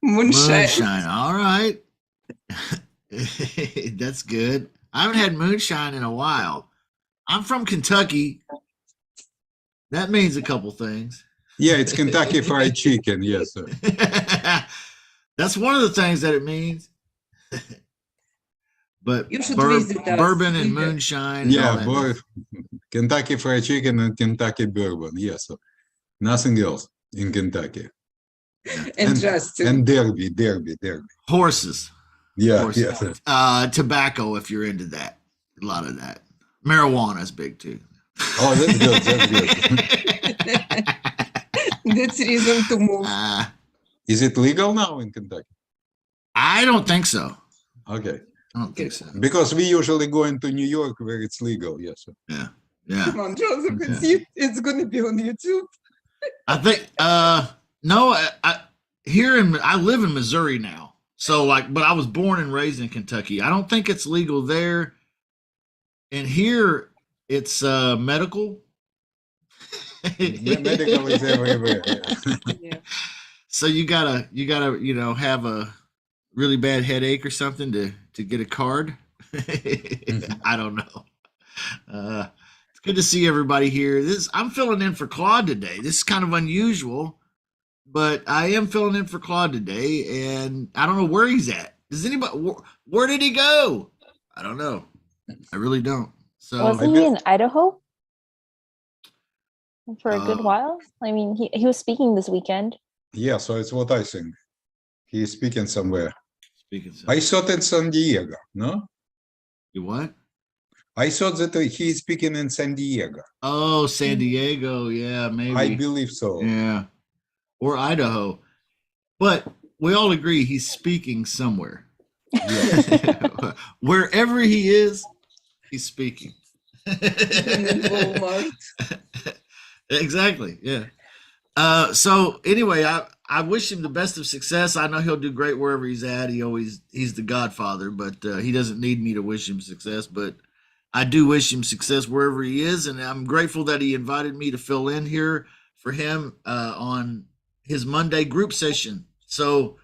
Moonshine. Moonshine. All right. That's good. I haven't had moonshine in a while. I'm from Kentucky. That means a couple things. Yeah, it's Kentucky Fried Chicken. Yes, sir. That's one of the things that it means. But You should visit us. bourbon and moonshine. And Yeah, all that. Kentucky Fried Chicken and Kentucky Bourbon. Yes, sir. Nothing else in Kentucky. And Derby. Horses. Yeah, horses. yeah. Tobacco, if you're into that. A lot of that. Marijuana is big too. Oh, that's good. That's good. That's reason to move. Is it legal now in Kentucky? I don't think so. Okay. I don't think so. Because we usually go into New York where it's legal. Yes, sir. Yeah. Yeah. Come on, Joseph, it's going to be on YouTube. I think, no, I live in Missouri now. So but I was born and raised in Kentucky. I don't think it's legal there. And here it's medical. Medical is everywhere. Yeah. So you gotta, have a really bad headache or something to get a card. I don't know. It's good to see everybody here. I'm filling in for Claude today. This is kind of unusual, but I am filling in for Claude today, and I don't know where he's at. Does anybody? Where did he go? I don't know. I really don't. So wasn't he in Idaho for a good while? I mean, he was speaking this weekend. Yeah, so it's what I think. He's speaking somewhere. I thought in San Diego, no? You what? I thought that he's speaking in San Diego. Oh, San Diego. Yeah, maybe. I believe so. Yeah. Or Idaho. But we all agree he's speaking somewhere. Yeah. Wherever he is, he's speaking. Exactly. Yeah. So anyway, I wish him the best of success. I know he'll do great wherever he's at. He's the Godfather, but he doesn't need me to wish him success. But I do wish him success wherever he is, and I'm grateful that he invited me to fill in here for him on his Monday group session. So,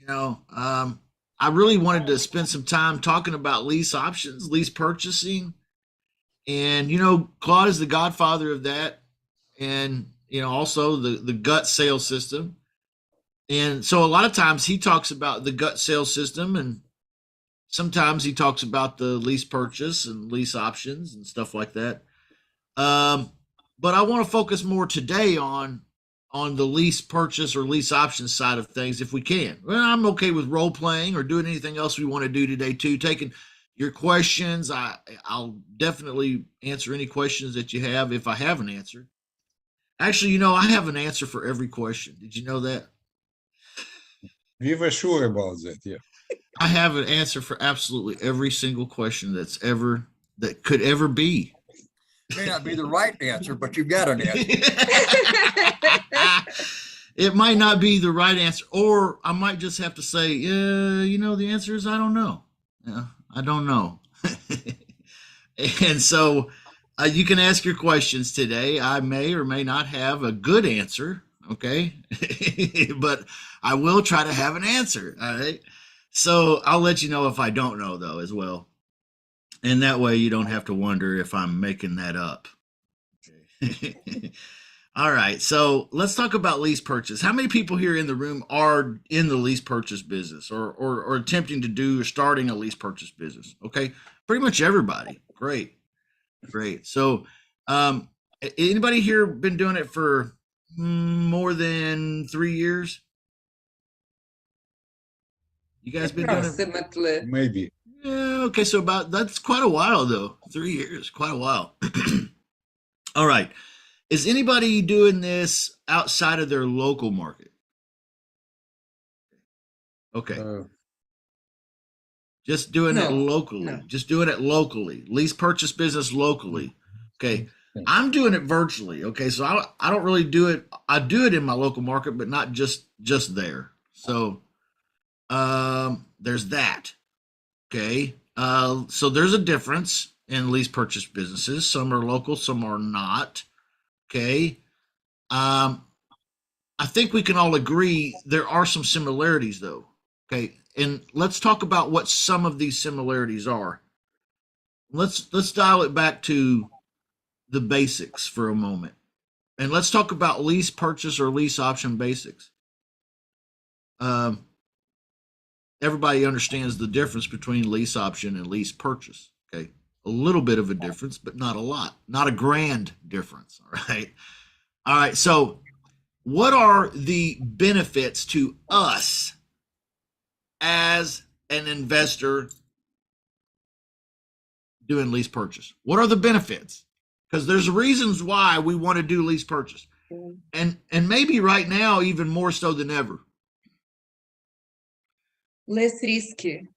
I really wanted to spend some time talking about lease options, lease purchasing, and Claude is the godfather of that, and also the gut sales system. And so a lot of times he talks about the gut sales system, and sometimes he talks about the lease purchase and lease options and stuff like that. But I want to focus more today on the lease purchase or lease options side of things if we can. Well, I'm okay with role playing or doing anything else we want to do today too. Taking your questions. I'll definitely answer any questions that you have if I have an answer. Actually, I have an answer for every question. Did you know that? We were sure about that, yeah. I have an answer for absolutely every single question that could ever be. May not be the right answer, but you've got an answer. It might not be the right answer, or I might just have to say, the answer is I don't know. Yeah, I don't know. And so you can ask your questions today. I may or may not have a good answer, okay? But I will try to have an answer, all right? So I'll let you know if I don't know, though, as well. And that way you don't have to wonder if I'm making that up. Okay. All right, so let's talk about lease purchase. How many people here in the room are in the lease purchase business or attempting to do or starting a lease purchase business? Okay, pretty much everybody. Great. So anybody here been doing it for more than 3 years? You guys been doing it? Maybe. Yeah, okay, so that's quite a while though. 3 years, quite a while. All right. Is anybody doing this outside of their local market? Okay. Just doing it locally. No. Just doing it locally. Lease purchase business locally. Okay. I'm doing it virtually. Okay. So I don't really do it. I do it in my local market, but not just there. So there's that. Okay. So there's a difference in lease purchase businesses. Some are local, some are not. Okay. I I think we can all agree there are some similarities though. Okay. And let's talk about what some of these similarities are. Let's dial it back to the basics for a moment. And let's talk about lease purchase or lease option basics. Everybody understands the difference between lease option and lease purchase. Okay. A little bit of a difference, but not a lot, not a grand difference. All right. All right. So, what are the benefits to us as an investor doing lease purchase? What are the benefits? Because there's reasons why we want to do lease purchase. And maybe right now, even more so than ever. Less risky.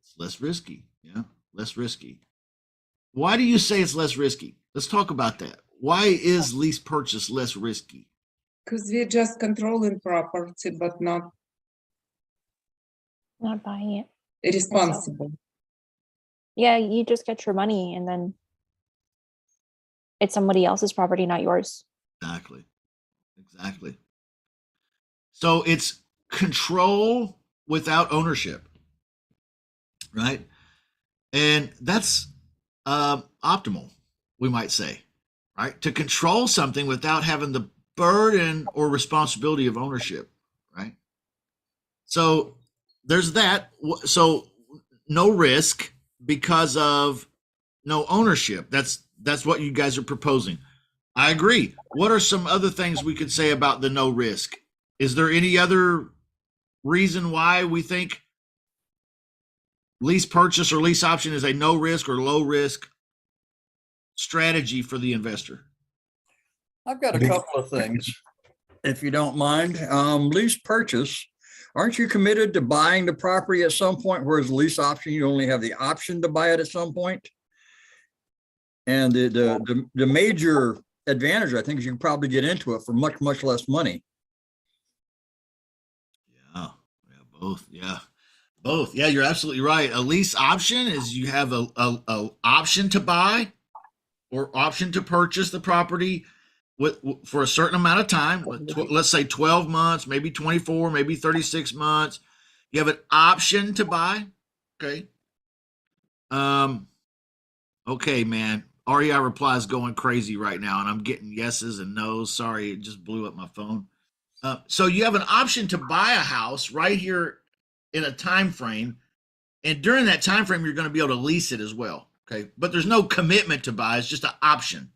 It's less risky. Yeah, less risky. Why do you say it's less risky? Let's talk about that. Why is lease purchase less risky? Because we're just controlling property, but not buying it. responsible. Yeah, you just get your money and then it's somebody else's property, not yours. Exactly. Exactly. So it's control without ownership, right? And that's optimal, we might say, right? To control something without having the burden or responsibility of ownership, right? So there's that. So no risk because of no ownership. That's what you guys are proposing. I agree. What are some other things we could say about the no risk? Is there any other reason why we think lease purchase or lease option is a no risk or low risk strategy for the investor? I've got a couple of things, if you don't mind. Lease purchase, aren't you committed to buying the property at some point, whereas lease option, you only have the option to buy it at some point? And the major advantage, I think, is you can probably get into it for much, much less money. Yeah, both. Yeah, both. Yeah, you're absolutely right. A lease option is you have a option to buy or option to purchase the property for a certain amount of time. Let's say 12 months, maybe 24, maybe 36 months. You have an option to buy. Okay. Okay, man. REI replies going crazy right now, and I'm getting yeses and nos. Sorry, it just blew up my phone. So you have an option to buy a house right here in a time frame, and during that time frame, you're going to be able to lease it as well. Okay, but there's no commitment to buy; it's just an option.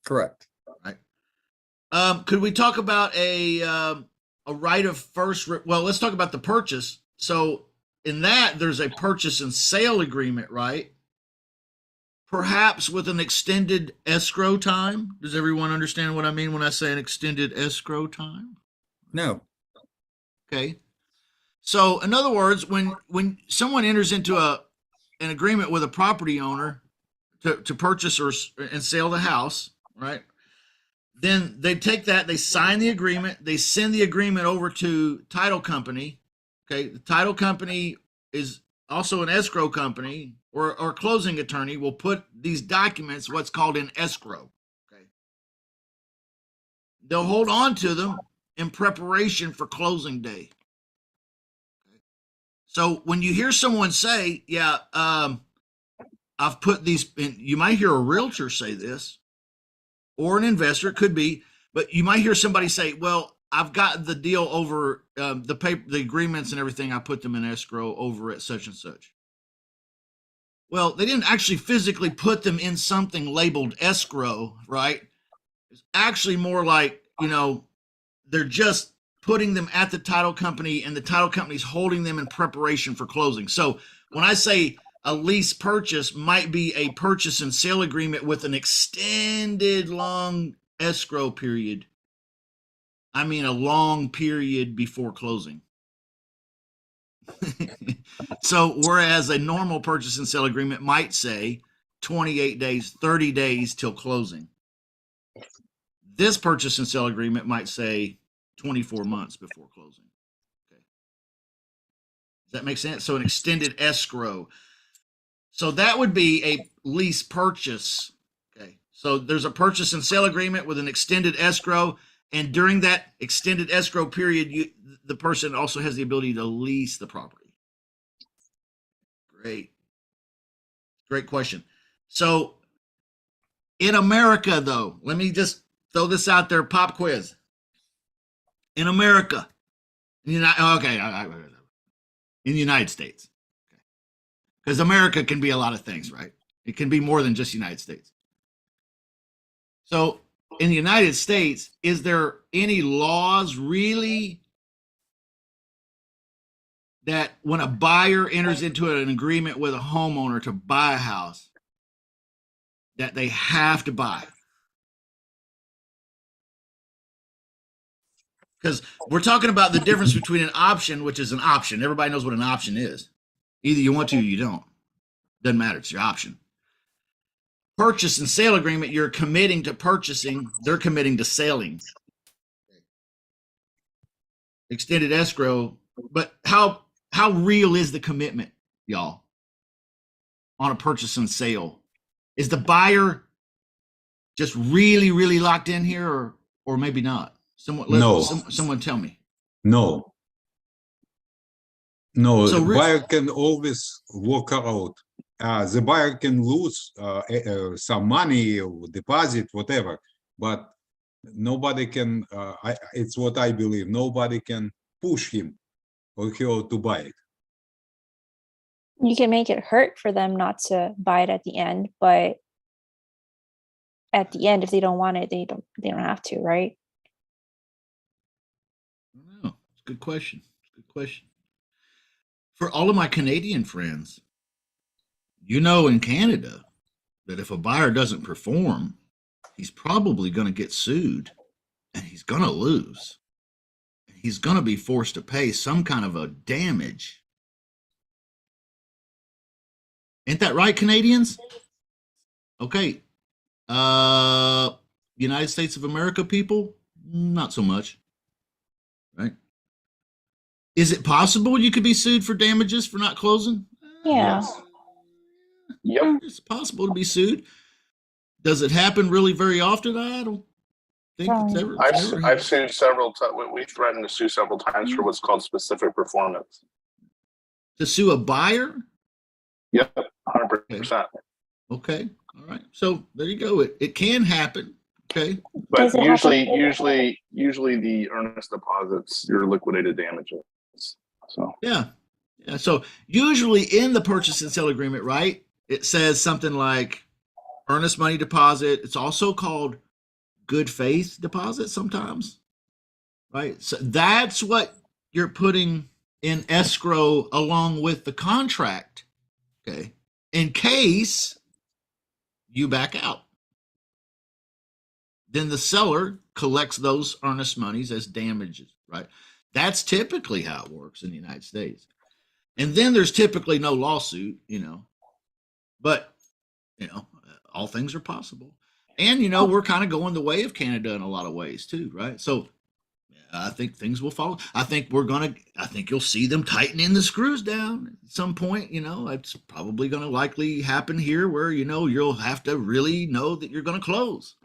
Correct. Right. Could we talk about a right of first? Well, let's talk about the purchase. So in that, there's a purchase and sale agreement, right? Perhaps with an extended escrow time. Does everyone understand what I mean when I say an extended escrow time? No. Okay. So in other words, when someone enters into an agreement with a property owner to purchase and sell the house, right? Then they take that, they sign the agreement, they send the agreement over to title company. Okay. The title company is also an escrow company or closing attorney will put these documents, what's called in escrow. Okay. They'll hold on to them in preparation for closing day. Okay. So when you hear someone say, yeah, I've put these in, you might hear a realtor say this or an investor, it could be, but you might hear somebody say, well, I've got the deal over the paper, the agreements and everything. I put them in escrow over at such and such. Well, they didn't actually physically put them in something labeled escrow, right? It's actually more like, they're just putting them at the title company and the title company's holding them in preparation for closing. So when I say a lease purchase might be a purchase and sale agreement with an extended long escrow period, I mean a long period before closing. So whereas a normal purchase and sale agreement might say 28 days, 30 days till closing, this purchase and sale agreement might say 24 months before closing. Okay. Does that make sense? So an extended escrow. So that would be a lease purchase. Okay. So there's a purchase and sale agreement with an extended escrow, And during that extended escrow period, the person also has the ability to lease the property. Great question. So in America, though, let me just throw this out there, pop quiz. In America, in the United States, because America can be a lot of things, right? It can be more than just United States. So in the United States, is there any laws really that when a buyer enters into an agreement with a homeowner to buy a house, that they have to buy? Because we're talking about the difference between an option, which is an option. Everybody knows what an option is. Either you want to or you don't. Doesn't matter. It's your option. Purchase and sale agreement, you're committing to purchasing. They're committing to selling. Extended escrow. But how real is the commitment, y'all, on a purchase and sale? Is the buyer just really, really locked in here, or maybe not? Someone tell me. No, So the buyer can always walk out. The buyer can lose some money or deposit, whatever, but nobody can, it's what I believe, nobody can push him or her to buy it. You can make it hurt for them not to buy it at the end, but at the end, if they don't want it, they don't have to, right? I don't know. It's a good question. For all of my Canadian friends, in Canada that if a buyer doesn't perform, he's probably going to get sued and he's going to lose. He's going to be forced to pay some kind of a damage. Ain't that right, Canadians? Okay. United States of America people, not so much. Right? Is it possible you could be sued for damages for not closing? Yeah. Yes. Yep. It's possible to be sued. Does it happen really very often? I don't think it's ever. I've sued several times. We threatened to sue several times for what's called specific performance. To sue a buyer? Yep, 100%. Okay. All right. So there you go. It can happen. Okay. But usually the earnest deposits your liquidated damages. So Yeah. So usually in the purchase and sale agreement, right, it says something like earnest money deposit. It's also called good faith deposit sometimes, right? So that's what you're putting in escrow along with the contract, okay, in case you back out. Then the seller collects those earnest monies as damages, right? That's typically how it works in the United States. And then there's typically no lawsuit, but, all things are possible. And, we're kind of going the way of Canada in a lot of ways too, right? So I think things will follow. I think you'll see them tightening the screws down at some point. It's probably going to likely happen here where, you'll have to really know that you're going to close.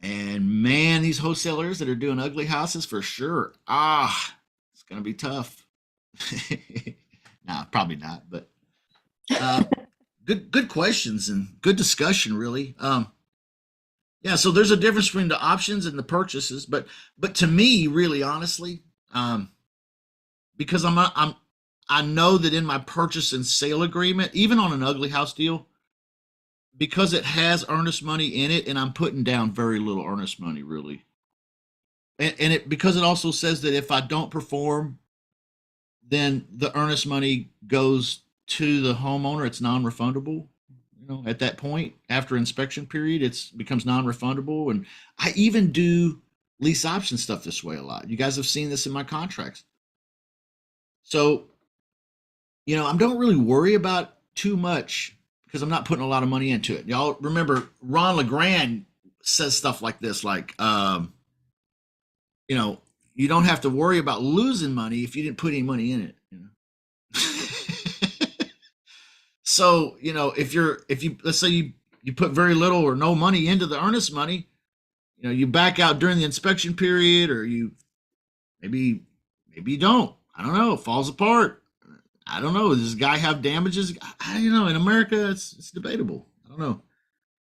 And man, these wholesalers that are doing ugly houses for sure. It's going to be tough. No, probably not, but good questions and good discussion, really. Yeah, so there's a difference between the options and the purchases, but to me, really honestly, because I know that in my purchase and sale agreement, even on an ugly house deal, because it has earnest money in it, and I'm putting down very little earnest money, really. And because it also says that if I don't perform, then the earnest money goes to the homeowner. It's non-refundable. At that point, after inspection period, it becomes non-refundable. And I even do lease option stuff this way a lot. You guys have seen this in my contracts. So, I don't really worry about too much because I'm not putting a lot of money into it. Y'all remember Ron LeGrand says stuff like this, like, you don't have to worry about losing money if you didn't put any money in it. So, if you let's say you put very little or no money into the earnest money, you know, you back out during the inspection period, or maybe you don't. I don't know. It falls apart. I don't know. Does this guy have damages? You know, in America, it's debatable. I don't know.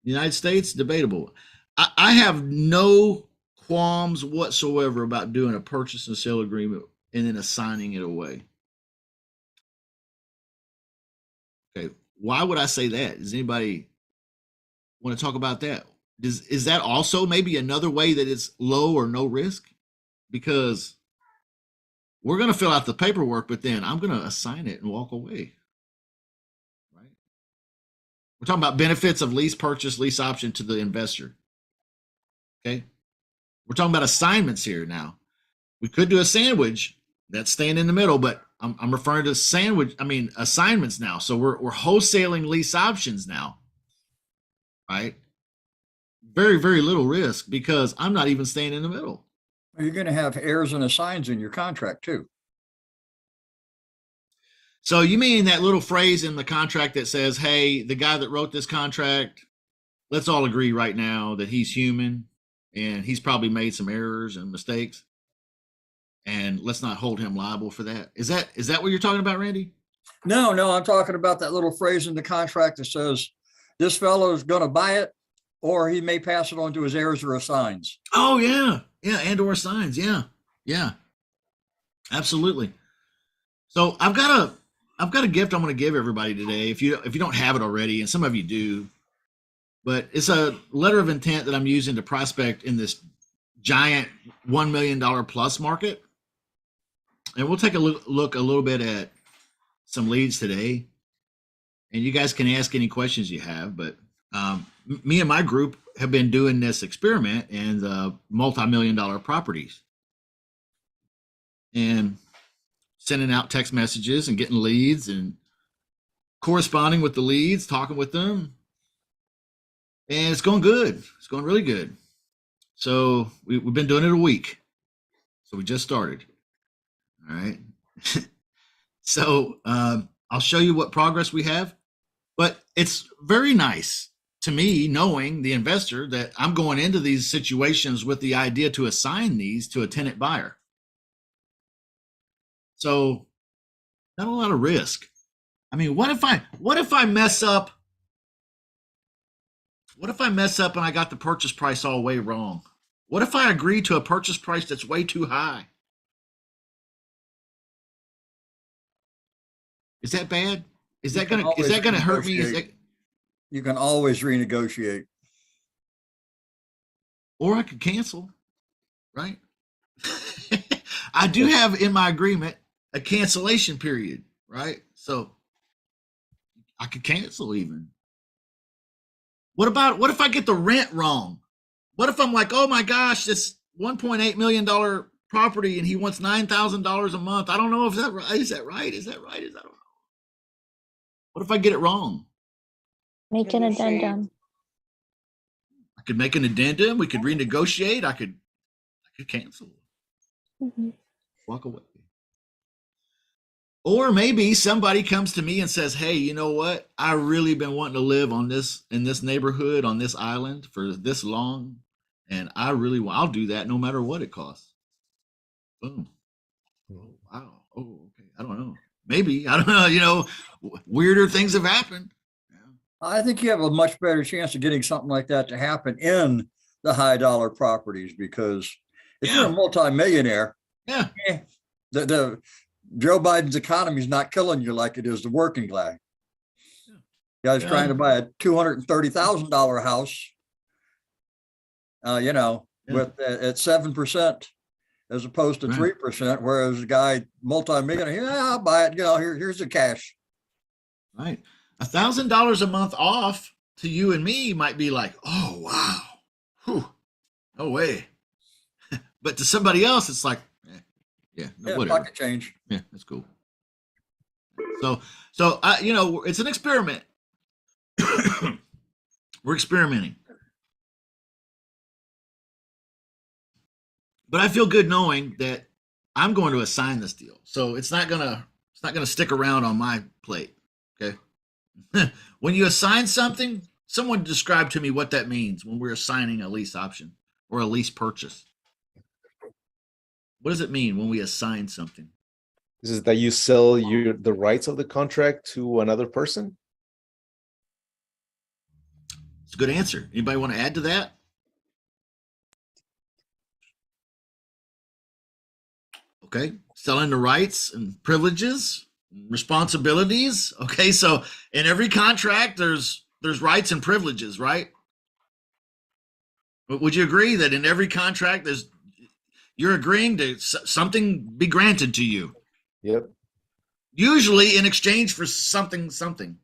The United States, debatable. I have no qualms whatsoever about doing a purchase and sale agreement and then assigning it away. Okay, why would I say that? Does anybody want to talk about that? Is that also maybe another way that it's low or no risk? Because we're going to fill out the paperwork, but then I'm going to assign it and walk away. Right? We're talking about benefits of lease purchase, lease option to the investor. Okay? We're talking about assignments here now. We could do a sandwich that's staying in the middle, but I'm referring to assignments now. So we're wholesaling lease options now. Right? Very, very little risk because I'm not even staying in the middle. You're going to have heirs and assigns in your contract too. So you mean that little phrase in the contract that says, hey, the guy that wrote this contract, let's all agree right now that he's human and he's probably made some errors and mistakes, and let's not hold him liable for that. Is that what you're talking about, Randy? No, I'm talking about that little phrase in the contract that says this fellow is going to buy it, or he may pass it on to his heirs or assigns. Oh yeah, and or assigns, yeah, absolutely. So I've got a gift I'm going to give everybody today. If you don't have it already, and some of you do, but it's a letter of intent that I'm using to prospect in this giant $1 million plus market, and we'll take a look a little bit at some leads today, and you guys can ask any questions you have. But me and my group have been doing this experiment in the multi-million-dollar properties and sending out text messages and getting leads and corresponding with the leads, talking with them. And it's going good. It's going really good. So we've been doing it a week. So we just started. All right. So I'll show you what progress we have. But it's very nice to me, knowing the investor, that I'm going into these situations with the idea to assign these to a tenant buyer. So not a lot of risk. I mean, what if I mess up? What if I mess up and I got the purchase price all way wrong? What if I agree to a purchase price that's way too high? Is that bad? Is that gonna hurt me? You can always renegotiate. Or I could cancel, right? I do have in my agreement a cancellation period, right? So I could cancel even. What if I get the rent wrong? What if I'm like, oh my gosh, this $1.8 million property and he wants $9,000 a month? I don't know if that right. Is that right? I don't know. What if I get it wrong? Make an addendum. I could make an addendum. We could renegotiate. I could cancel. Mm-hmm. Walk away. Or maybe somebody comes to me and says, hey, you know what? I really been wanting to live in this neighborhood, on this island for this long. And I'll do that no matter what it costs. Boom. Oh, wow. Oh, okay. I don't know. Maybe, I don't know, weirder things have happened. I think you have a much better chance of getting something like that to happen in the high dollar properties, because if you're a multimillionaire, the Joe Biden's economy is not killing you like it is the working guy. Guy's trying to buy a $230,000 house, with at 7% as opposed to 3%, whereas a guy multimillionaire, I'll buy it. Here's the cash. Right. $1,000 a month off to you and me might be like, oh wow, whew, no way. But to somebody else, it's like, whatever. Pocket change. Yeah, that's cool. So it's an experiment. We're experimenting. But I feel good knowing that I'm going to assign this deal. So it's not gonna stick around on my plate. Okay. When you assign something, someone describe to me what that means when we're assigning a lease option. or a lease purchase? What does it mean when we assign something? This is that you sell the rights of the contract to another person. It's a good answer. Anybody want to add to that? Okay, selling the rights and privileges, responsibilities. Okay, so in every contract, there's rights and privileges, right? But would you agree that in every contract, you're agreeing to something be granted to you? Yep. Usually in exchange for something.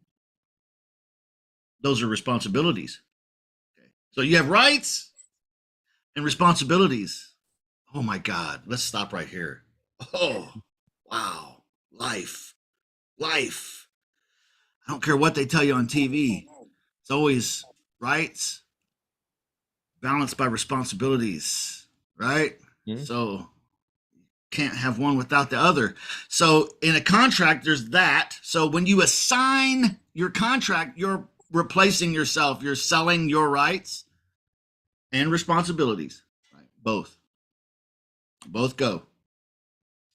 Those are responsibilities. Okay. So you have rights and responsibilities. Oh my God, let's stop right here. Oh, wow. Life. I don't care what they tell you on TV. It's always rights balanced by responsibilities, right? Mhm. So can't have one without the other. So in a contract, there's that. So when you assign your contract, you're replacing yourself. You're selling your rights and responsibilities, right? Both go.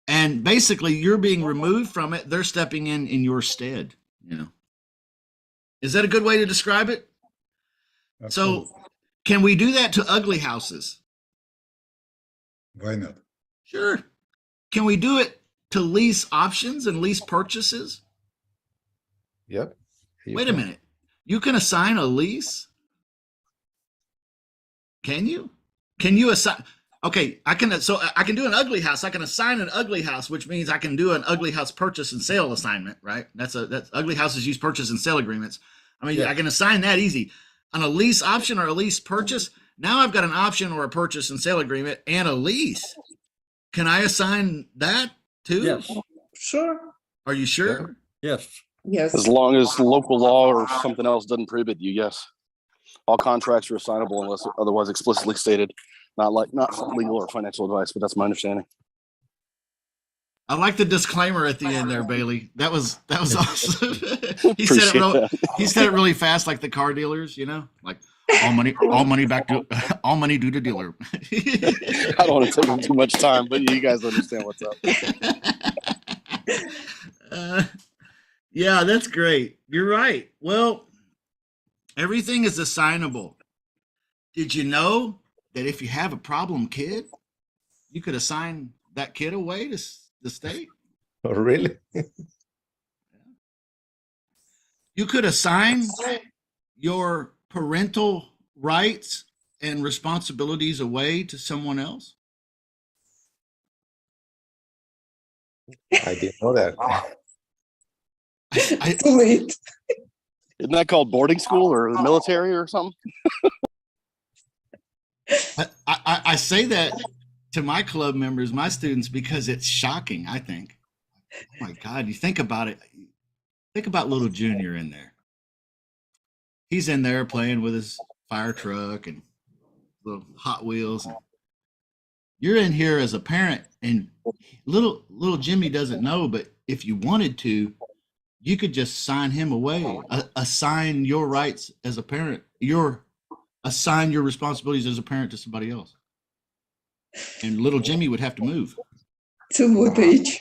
And basically you're being removed from it. They're stepping in your stead, you know. Is that a good way to describe it? Absolutely. So can we do that to ugly houses? Why not? Sure. Can we do it to lease options and lease purchases? Yep. You Wait a can. minute. You can assign a lease? Can you? Can you assign? Okay, I can do an ugly house. I can assign an ugly house, which means I can do an ugly house purchase and sale assignment, right? That's ugly houses use purchase and sale agreements. I mean, Yeah. I can assign that easy. On a lease option or a lease purchase, now I've got an option or a purchase and sale agreement and a lease. Can I assign that too? Yes, Sure, Are you sure? yes. yes. As long as local law or something else doesn't prohibit you, yes. All contracts are assignable unless otherwise explicitly stated. Not legal or financial advice, but that's my understanding. I like the disclaimer at the end there, Bailey. That was awesome. he Appreciate that. he said it really fast, like the car dealers, you know, like all money back to all money due to dealer. I don't want to take up too much time, but you guys understand what's up. Yeah, that's great. You're right. Well, everything is assignable. Did you know that if you have a problem kid, you could assign that kid away to the state? Oh, really? You could assign your parental rights and responsibilities away to someone else. I didn't know that. Too late. Isn't that called boarding school or the military or something? I say that to my club members, my students, because it's shocking, I think. Oh my God, you think about it. Think about little Junior in there. He's in there playing with his fire truck and little Hot Wheels. And you're in here as a parent, and little Jimmy doesn't know, but if you wanted to, you could just sign him away, assign your rights as a parent, assign your responsibilities as a parent to somebody else. And little Jimmy would have to move. To what age?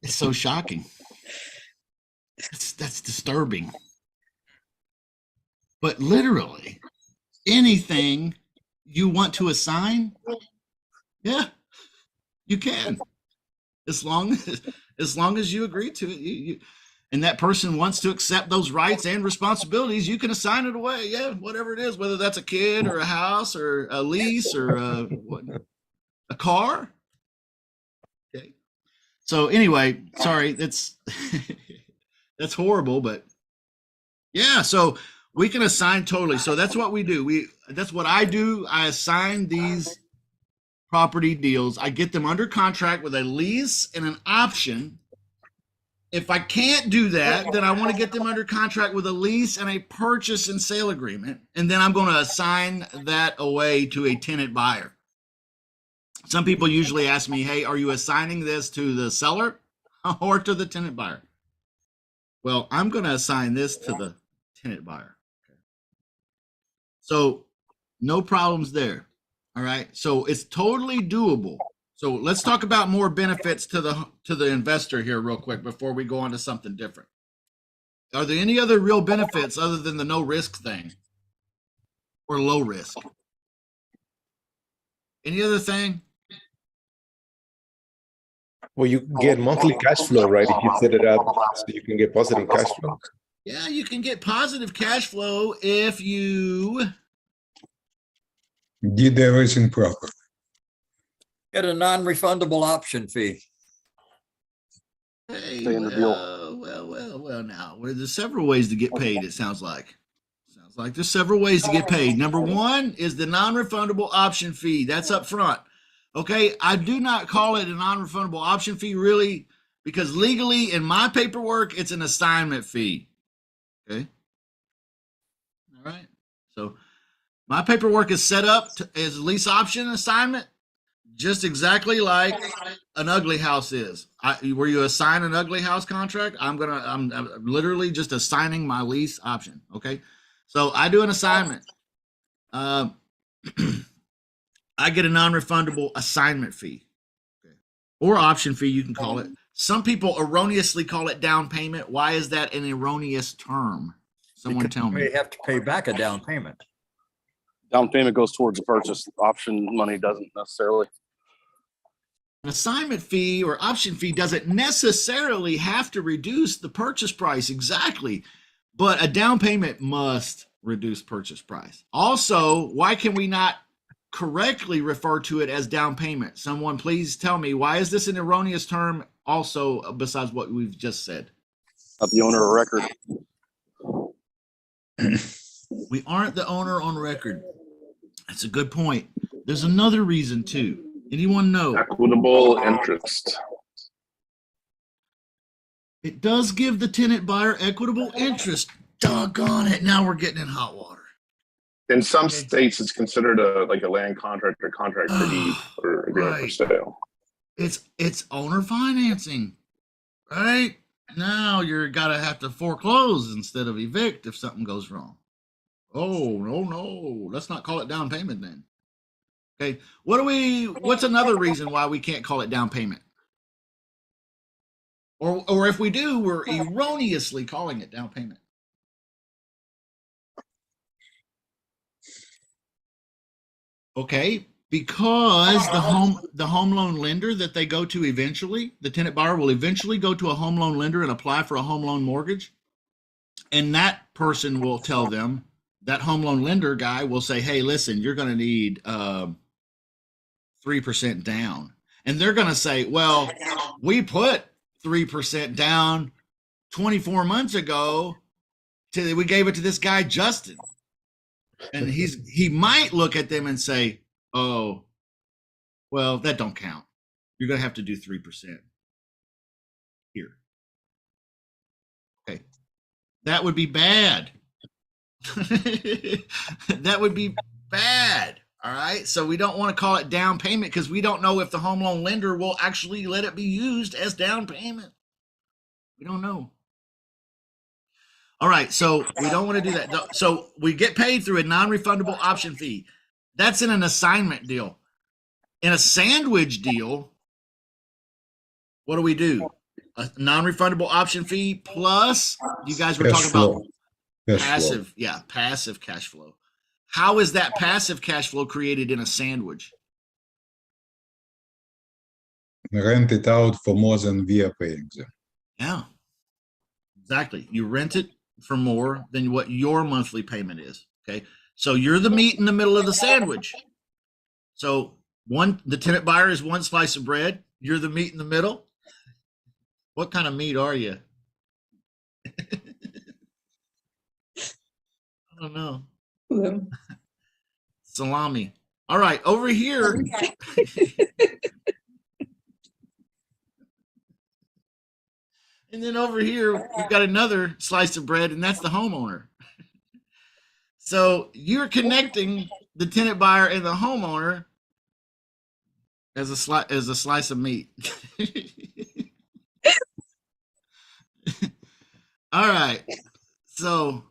It's so shocking. That's disturbing. But literally, anything you want to assign, yeah, you can. As long as you agree to it, and that person wants to accept those rights and responsibilities, you can assign it away. Yeah, whatever it is, whether that's a kid or a house or a lease or a car. Okay. So anyway, sorry, that's that's horrible, but yeah. So we can assign totally. So that's what we do. That's what I do. I assign these property deals. I get them under contract with a lease and an option. If I can't do that, then I want to get them under contract with a lease and a purchase and sale agreement. And then I'm going to assign that away to a tenant buyer. Some people usually ask me, hey, are you assigning this to the seller or to the tenant buyer? Well, I'm going to assign this to the tenant buyer. Okay. So no problems there. All right. So it's totally doable. So let's talk about more benefits to the investor here real quick before we go on to something different. Are there any other real benefits other than the no risk thing or low risk? Any other thing? Well, you get monthly cash flow, right? If you set it up so you can get positive cash flow. Yeah, you can get positive cash flow if you Did everything proper. Get a non-refundable option fee. Hey, Stay in the deal. well. Now, there's several ways to get paid. It sounds like. There's several ways to get paid. Number one is the non-refundable option fee. That's up front. Okay, I do not call it a non-refundable option fee really, because legally in my paperwork it's an assignment fee. Okay. All right. So my paperwork is set up as lease option assignment, just exactly like an ugly house is. Where you assign an ugly house contract, I'm literally just assigning my lease option. Okay, so I do an assignment. I get a non-refundable assignment fee, okay, or option fee, you can call it. Some people erroneously call it down payment. Why is that an erroneous term? Someone Because tell me. you have to pay back a down payment. Down payment goes towards the purchase. Option money doesn't necessarily. An assignment fee or option fee doesn't necessarily have to reduce the purchase price exactly, but a down payment must reduce purchase price. Also, why can we not correctly refer to it as down payment? Someone please tell me, why is this an erroneous term also besides what we've just said? Not the owner of record. We aren't the owner on record. That's a good point. There's another reason too. Anyone know? Equitable interest. It does give the tenant buyer equitable interest. Doggone it. Now we're getting in hot water. In some states, it's considered like a land contract or contract for deed or agreement for Right. sale. It's owner financing, right? Now you're gotta have to foreclose instead of evict if something goes wrong. Oh no. Let's not call it down payment then. Okay. What's another reason why we can't call it down payment? Or if we do, we're erroneously calling it down payment. Okay, because the home loan lender that they go to eventually, the tenant buyer will eventually go to a home loan lender and apply for a home loan mortgage. And that person will tell them, that home loan lender guy will say, hey, listen, you're going to need 3% down. And they're going to say, well, we put 3% down 24 months ago. We gave it to this guy, Justin. And he might look at them and say, oh, well, that don't count. You're going to have to do 3% here. Okay. That would be bad. That would be bad. All right. So we don't want to call it down payment because we don't know if the home loan lender will actually let it be used as down payment. We don't know. All right. So we don't want to do that. So we get paid through a non-refundable option fee. That's in an assignment deal. In a sandwich deal, what do we do? A non-refundable option fee plus, you guys were Cash talking about flow. Cash flow. passive, yeah, passive cash flow. How is that passive cash flow created in a sandwich? Rent it out for more than we are paying them. Yeah, exactly. You rent it for more than what your monthly payment is. Okay, so you're the meat in the middle of the sandwich. So the tenant buyer is one slice of bread. You're the meat in the middle. What kind of meat are you? I don't know. Salami. All right, over here. And then over here, we've got another slice of bread, and that's the homeowner. So you're connecting the tenant buyer and the homeowner as a slice of meat. All right. So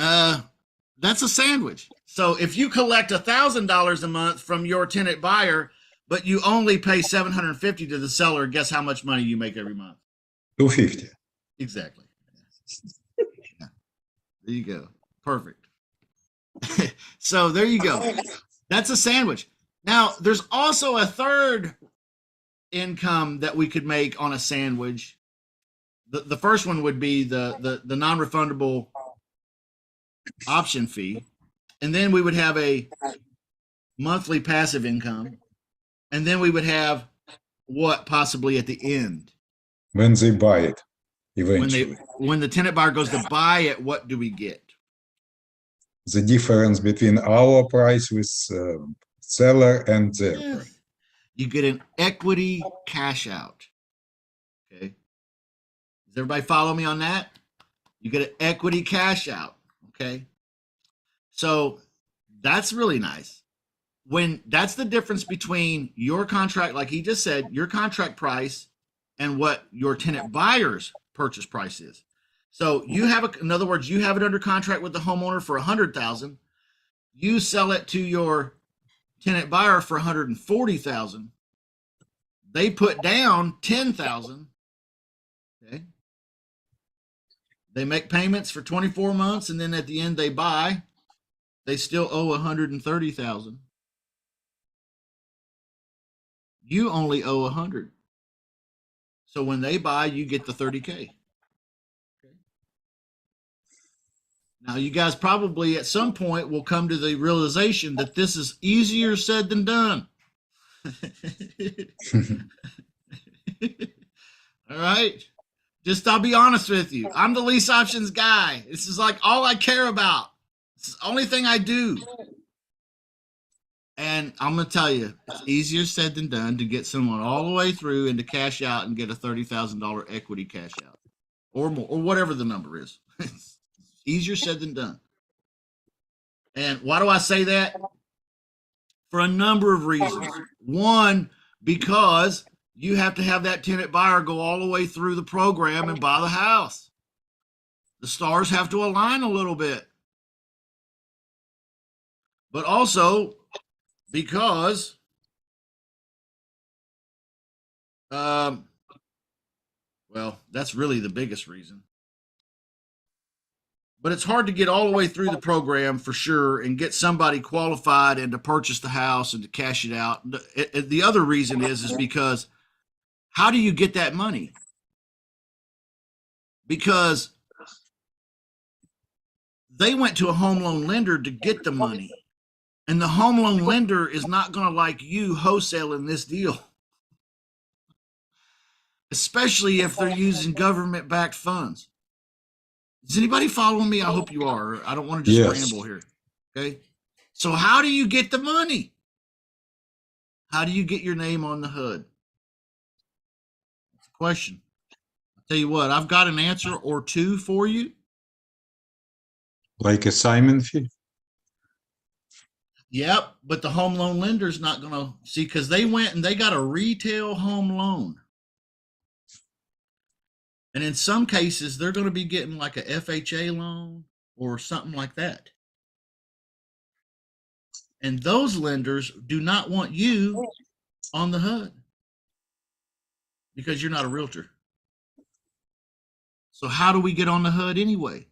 That's a sandwich. So if you collect $1,000 a month from your tenant buyer, but you only pay $750 to the seller, guess how much money you make every month? 250. Exactly. Yeah. There you go. Perfect. So there you go. That's a sandwich. Now, there's also a third income that we could make on a sandwich. The first one would be the non-refundable option fee. And then we would have a monthly passive income. And then we would have what possibly at the end? When they buy it, eventually. When the tenant buyer goes to buy it, what do we get? The difference between our price with seller and their Yeah. price. You get an equity cash out. Okay. Does everybody follow me on that? You get an equity cash out. Okay. So that's really nice. When that's the difference between your contract, like he just said, your contract price and what your tenant buyer's purchase price is. So you have in other words, you have it under contract with the homeowner for $100,000. You sell it to your tenant buyer for $140,000. They put down $10,000. Okay. They make payments for 24 months, and then at the end they buy. They still owe $130,000. You only owe $100,000. So when they buy, you get the $30K. Okay. Now you guys probably at some point will come to the realization that this is easier said than done. All right. Just I'll be honest with you. I'm the lease options guy. This is like all I care about. It's the only thing I do. And I'm going to tell you, it's easier said than done to get someone all the way through and to cash out and get a $30,000 equity cash out or more, or whatever the number is. It's easier said than done. And why do I say that? For a number of reasons. One, because you have to have that tenant buyer go all the way through the program and buy the house. The stars have to align a little bit. But also because well, that's really the biggest reason. But it's hard to get all the way through the program for sure and get somebody qualified and to purchase the house and to cash it out. The other reason is because how do you get that money? Because they went to a home loan lender to get the money. And the home loan lender is not going to like you wholesaling this deal. Especially if they're using government-backed funds. Is anybody following me? I hope you are. I don't want to just ramble here. Okay. So how do you get the money? How do you get your name on the HUD? That's a question. I'll tell you what, I've got an answer or two for you. Like assignment fee? Yep, but the home loan lender's not going to see because they went and they got a retail home loan. And in some cases, they're going to be getting like a FHA loan or something like that. And those lenders do not want you on the HUD because you're not a realtor. So how do we get on the HUD anyway?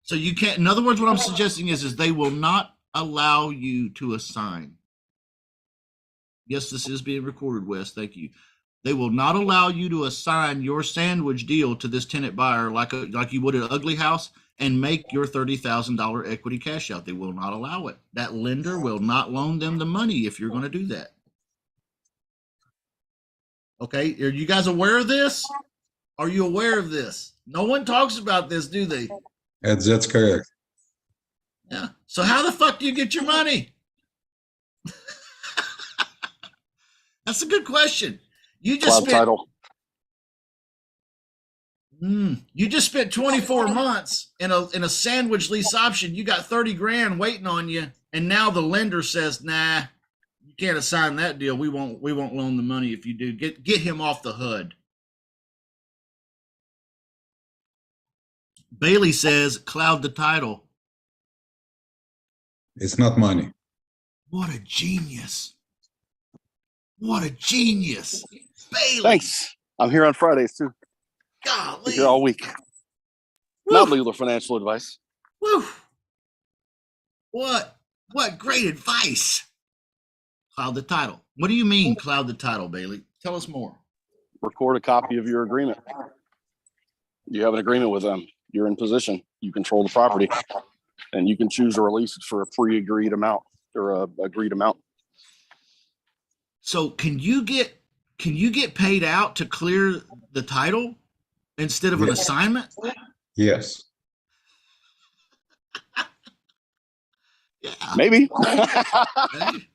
So you can't, in other words, what I'm suggesting is they will not allow you to assign. Yes, this is being recorded, Wes. Thank you. They will not allow you to assign your sandwich deal to this tenant buyer like you would at Ugly House and make your $30,000 equity cash out. They will not allow it. That lender will not loan them the money if you're going to do that. Okay, are you guys aware of this? Are you aware of this? No one talks about this, do they? That's correct. Yeah. So how the fuck do you get your money? That's a good question. You just spent, title. You just spent 24 months in a sandwich lease option. You got 30 grand waiting on you, and now the lender says, "Nah, you can't assign that deal. We won't loan the money if you do. Get him off the HUD." Bailey says cloud the title. It's not money. What a genius. What a genius. Bailey. Thanks. I'm here on Fridays too. I'm Golly. here all week. Woo. Not legal or financial advice. Woo. What great advice. Cloud the title. What do you mean cloud the title, Bailey? Tell us more. Record a copy of your agreement. You have an agreement with them. You're in position. You control the property, and you can choose to release it for a pre-agreed amount or a agreed amount. So can you get paid out to clear the title instead of an Yes. assignment? Yes. Yeah. Maybe. Hey,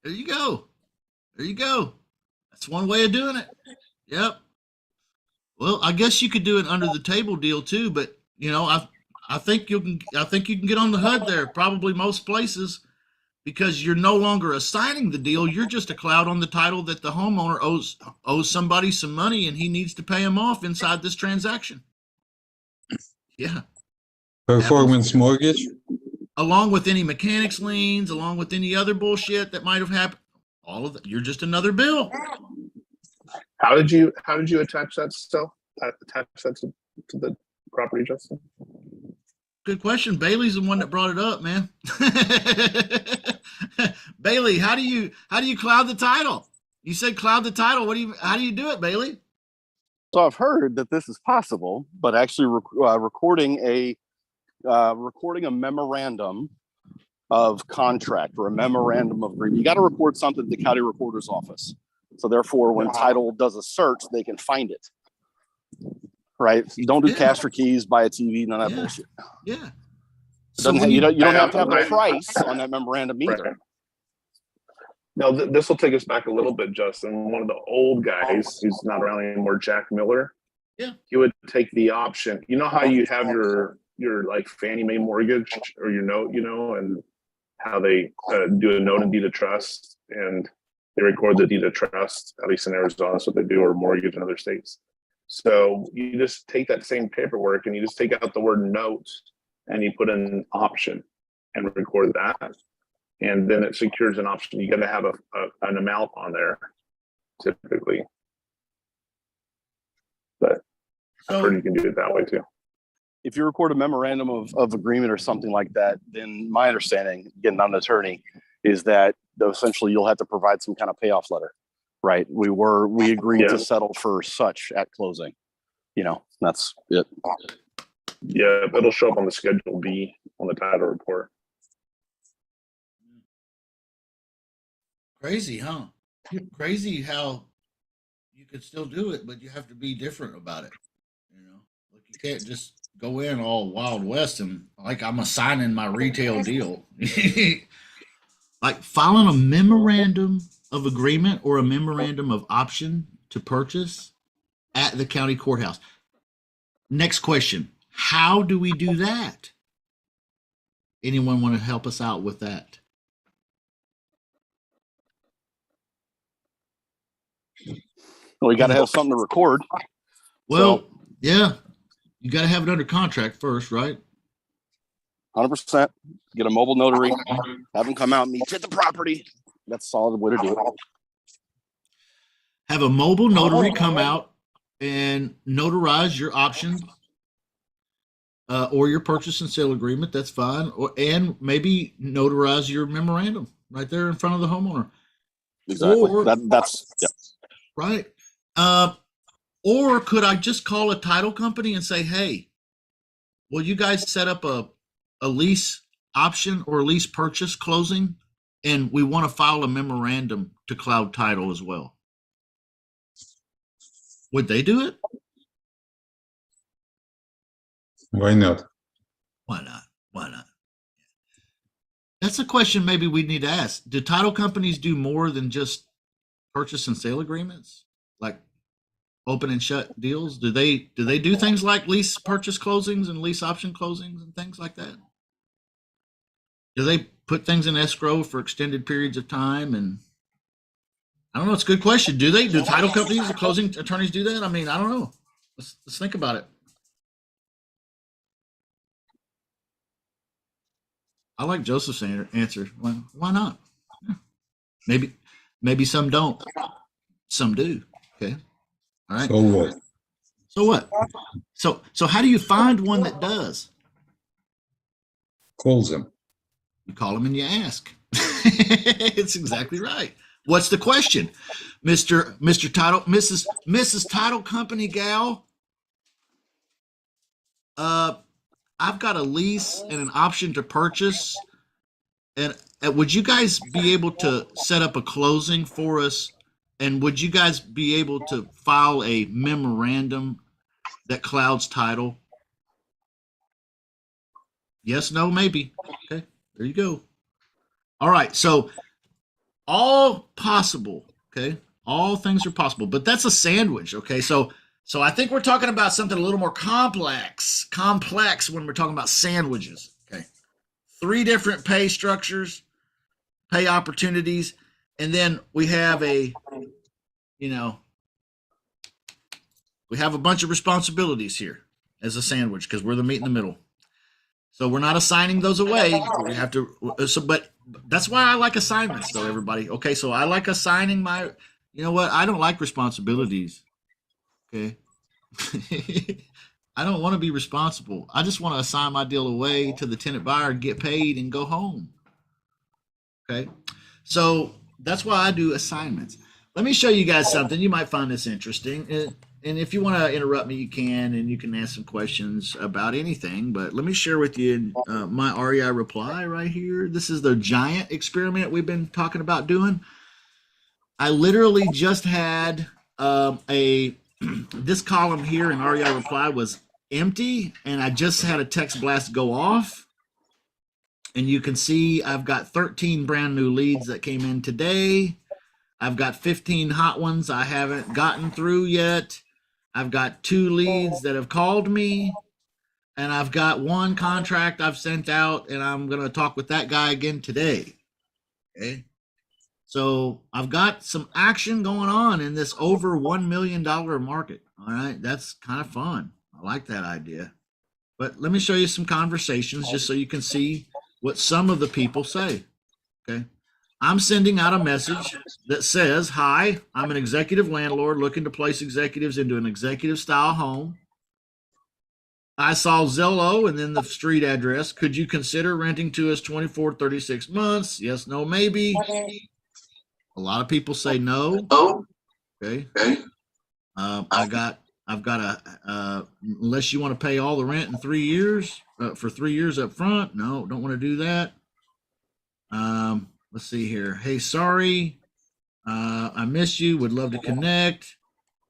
there you go. There you go. That's one way of doing it. Yep. Well, I guess you could do an under the table deal too, but you know, I think you can get on the HUD there, probably most places, because you're no longer assigning the deal. You're just a cloud on the title that the homeowner owes somebody some money and he needs to pay him off inside this transaction. Yeah. Performance mortgage. Along with any mechanics liens, along with any other bullshit that might have happened. All of that. You're just another bill. How did you attach that still? Attach that to the property, Justin? Good question. Bailey's the one that brought it up, man. Bailey, how do you cloud the title? You said cloud the title. How do you do it, Bailey? So I've heard that this is possible, but actually recording a memorandum of contract or a memorandum of agreement. You got to record something at the county recorder's office. So therefore, when title does a search, they can find it. Right? You don't do cash for keys, buy a TV, none of that bullshit. Yeah. So you don't have to have the price on that memorandum either. Right. Now, this will take us back a little bit, Justin. One of the old guys who's not around anymore, Jack Miller. Yeah. He would take the option. You know how you have your like Fannie Mae mortgage or your note, you know, and how they do a note and deed of trust, and they record the deed of trust, at least in Arizona, that's what they do, or mortgage in other states. So you just take that same paperwork and you just take out the word note and you put in option and record that. And then it secures an option. You got to have an amount on there typically. But I've heard you can do it that way too. If you record a memorandum of agreement or something like that, then my understanding, again, not an attorney, is that essentially you'll have to provide some kind of payoff letter, right? We agreed to settle for such at closing. You know, that's it. Yeah, it'll show up on the Schedule B on the title report. Crazy, huh? Crazy how you could still do it, but you have to be different about it. You know, like you can't just go in all Wild West and like I'm assigning my retail deal. Like filing a memorandum of agreement or a memorandum of option to purchase at the county courthouse. Next question. How do we do that? Anyone want to help us out with that? Well, you got to have something to record. Well, yeah, you got to have it under contract first, right? 100%. Get a mobile notary, have them come out and meet you at the property. That's a solid way to do it. Have a mobile notary come out and notarize your option or your purchase and sale agreement. That's fine. And maybe notarize your memorandum right there in front of the homeowner. Exactly. Or, That's yeah. Right. Or could I just call a title company and say, hey, will you guys set up a lease option or lease purchase closing? And we want to file a memorandum to cloud title as well. Would they do it? Why not? Why not? Why not? That's a question maybe we need to ask. Do title companies do more than just purchase and sale agreements? Like open and shut deals? Do they do things like lease purchase closings and lease option closings and things like that? Do they put things in escrow for extended periods of time? And I don't know. It's a good question. Do title companies, the closing attorneys do that? I mean, I don't know. Let's think about it. I like Joseph's answer. Why not? Yeah. Maybe some don't. Some do. Okay. All right. So what? So what? So how do you find one that does? Call them. You call them and you ask. It's exactly right. What's the question, Mr. Title, Mrs. Title Company gal? I've got a lease and an option to purchase, and would you guys be able to set up a closing for us? And would you guys be able to file a memorandum that clouds title? Yes, no, maybe. Okay, there you go. All right, so all possible. Okay, all things are possible, but that's a sandwich. Okay, so I think we're talking about something a little more complex when we're talking about sandwiches. Okay, 3 different pay structures, pay opportunities, and then we have we have a bunch of responsibilities here as a sandwich because we're the meat in the middle. So we're not assigning those away. We have to. But that's why I like assignments, though, everybody. Okay, so I like assigning my. You know what? I don't like responsibilities. Okay. I don't want to be responsible. I just want to assign my deal away to the tenant buyer, get paid, and go home. Okay. So that's why I do assignments. Let me show you guys something. You might find this interesting. And if you want to interrupt me, you can, and you can ask some questions about anything. But let me share with you my REI reply right here. This is the giant experiment we've been talking about doing. I literally just had this column here in REI reply was empty, and I just had a text blast go off. And you can see I've got 13 brand new leads that came in today. I've got 15 hot ones I haven't gotten through yet. I've got 2 leads that have called me, and I've got 1 contract I've sent out, and I'm going to talk with that guy again today. Okay. So I've got some action going on in this over $1 million market. All right. That's kind of fun. I like that idea. But let me show you some conversations just so you can see what some of the people say. Okay. I'm sending out a message that says, hi, I'm an executive landlord looking to place executives into an executive style home. I saw Zillow and then the street address. Could you consider renting to us 24, 36 months? Yes, no, maybe. A lot of people say no. Okay. I've got unless you want to pay all the rent in 3 years, for 3 years up front. No, don't want to do that. Let's see here. Hey, sorry. I miss you. Would love to connect.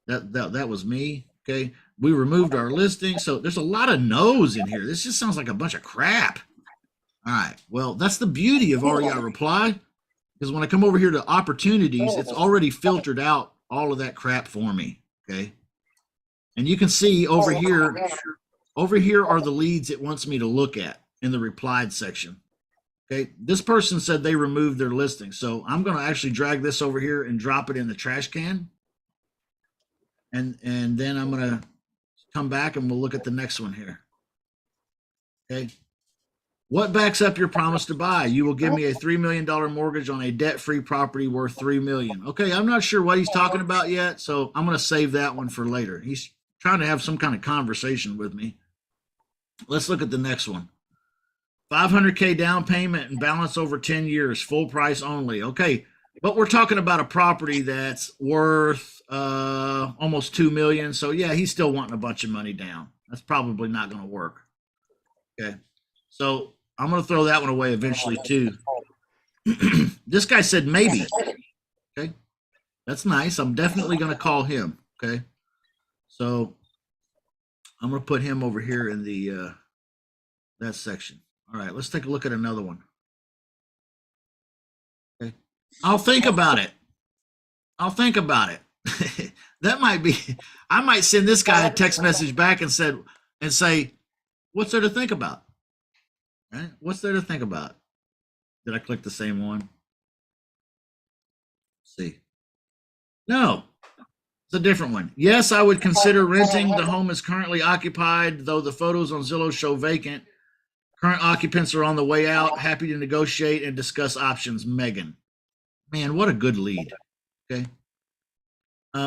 That was me. Okay. We removed our listing. So there's a lot of no's in here. This just sounds like a bunch of crap. All right. Well, that's the beauty of REI reply, because when I come over here to opportunities, it's already filtered out all of that crap for me. Okay. And you can see over here are the leads it wants me to look at in the replied section. Okay, this person said they removed their listing. So I'm going to actually drag this over here and drop it in the trash can. And then I'm going to come back and we'll look at the next one here. Okay. What backs up your promise to buy? You will give me a $3 million mortgage on a debt-free property worth $3 million. Okay, I'm not sure what he's talking about yet, so I'm going to save that one for later. He's trying to have some kind of conversation with me. Let's look at the next one. 500K down payment and balance over 10 years, full price only. Okay, but we're talking about a property that's worth almost $2 million. So yeah, he's still wanting a bunch of money down. That's probably not going to work. Okay, so I'm going to throw that one away eventually too. This guy said maybe. Okay, that's nice. I'm definitely going to call him. Okay, so I'm going to put him over here in the that section. All right, let's take a look at another one. Okay, I'll think about it. That might be. I might send this guy a text message back and say, "What's there to think about?" Right? What's there to think about? Did I click the same one? Let's see. No, it's a different one. Yes, I would consider renting. The home is currently occupied, though the photos on Zillow show vacant. Current occupants are on the way out. Happy to negotiate and discuss options. Megan. Man, what a good lead. Okay.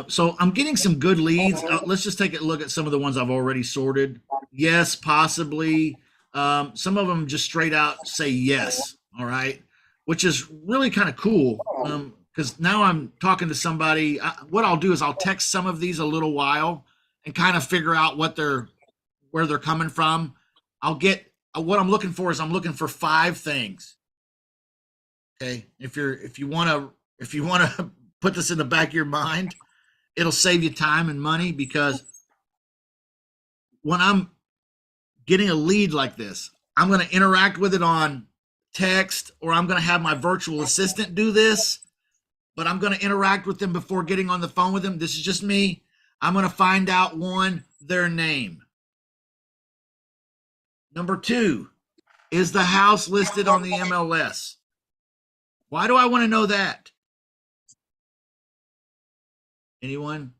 So I'm getting some good leads. Let's just take a look at some of the ones I've already sorted. Yes, possibly. Some of them just straight out say yes. All right. Which is really kind of cool. Because now I'm talking to somebody. What I'll do is I'll text some of these a little while and kind of figure out where they're coming from. I'll get what I'm looking for is I'm looking for 5 things. Okay. If you want to put this in the back of your mind, it'll save you time and money, because when I'm getting a lead like this, I'm going to interact with it on text, or I'm going to have my virtual assistant do this, but I'm going to interact with them before getting on the phone with them. This is just me. I'm going to find out, 1, their name. Number 2, is the house listed on the MLS? Why do I want to know that? Anyone?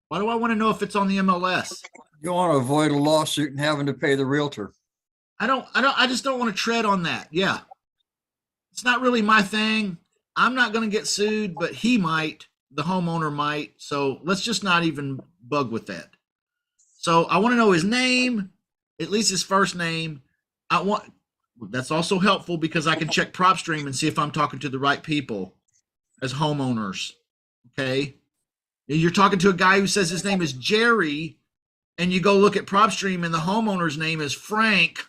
Why do I want to know if it's on the MLS? You want to avoid a lawsuit and having to pay the realtor. I just don't want to tread on that. Yeah. It's not really my thing. I'm not going to get sued, but he might, the homeowner might. So let's just not even bug with that. So I want to know his name, at least his first name. That's also helpful because I can check PropStream and see if I'm talking to the right people as homeowners. Okay. You're talking to a guy who says his name is Jerry, and you go look at PropStream and the homeowner's name is Frank.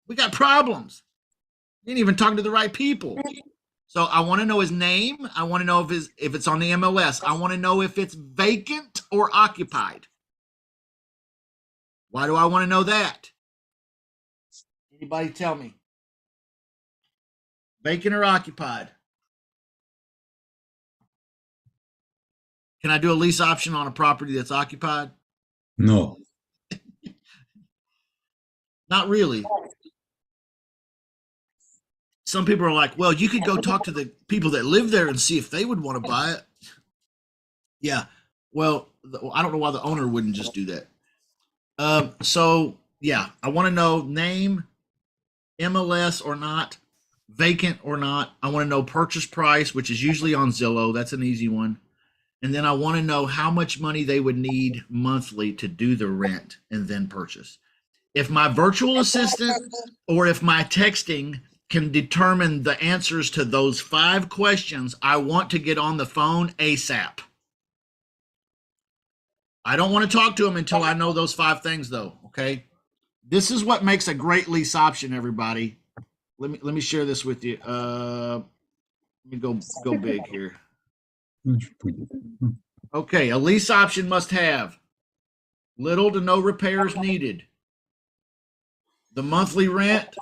We got problems. You ain't even talking to the right people. So I want to know his name. I want to know if it's on the MLS. I want to know if it's vacant or occupied. Why do I want to know that? Anybody tell me? Vacant or occupied? Can I do a lease option on a property that's occupied? No. Not really. Some people are like, well, you could go talk to the people that live there and see if they would want to buy it. Yeah. Well, I don't know why the owner wouldn't just do that. So yeah, I want to know name, MLS or not, vacant or not. I want to know purchase price, which is usually on Zillow. That's an easy one. And then I want to know how much money they would need monthly to do the rent and then purchase. If my virtual assistant or if my texting can determine the answers to those 5 questions, I want to get on the phone ASAP. I don't want to talk to them until I know those 5 things, though. Okay. This is what makes a great lease option, everybody. Let me share this with you. Let me go big here. Okay, a lease option must have little to no repairs needed. The monthly rent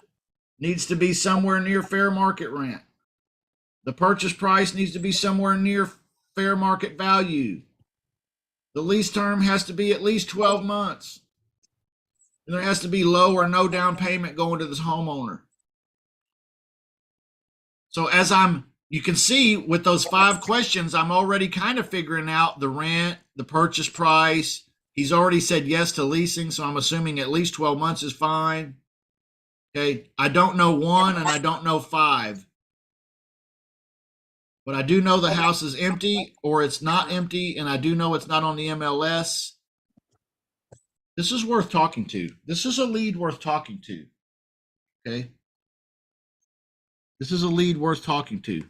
needs to be somewhere near fair market rent. The purchase price needs to be somewhere near fair market value. The lease term has to be at least 12 months. And there has to be low or no down payment going to this homeowner. So you can see with those 5 questions, I'm already kind of figuring out the rent, the purchase price. He's already said yes to leasing, so I'm assuming at least 12 months is fine. Okay, I don't know 1 and I don't know 5. But I do know the house is empty or it's not empty, and I do know it's not on the MLS. This is worth talking to. This is a lead worth talking to. Okay. This is a lead worth talking to.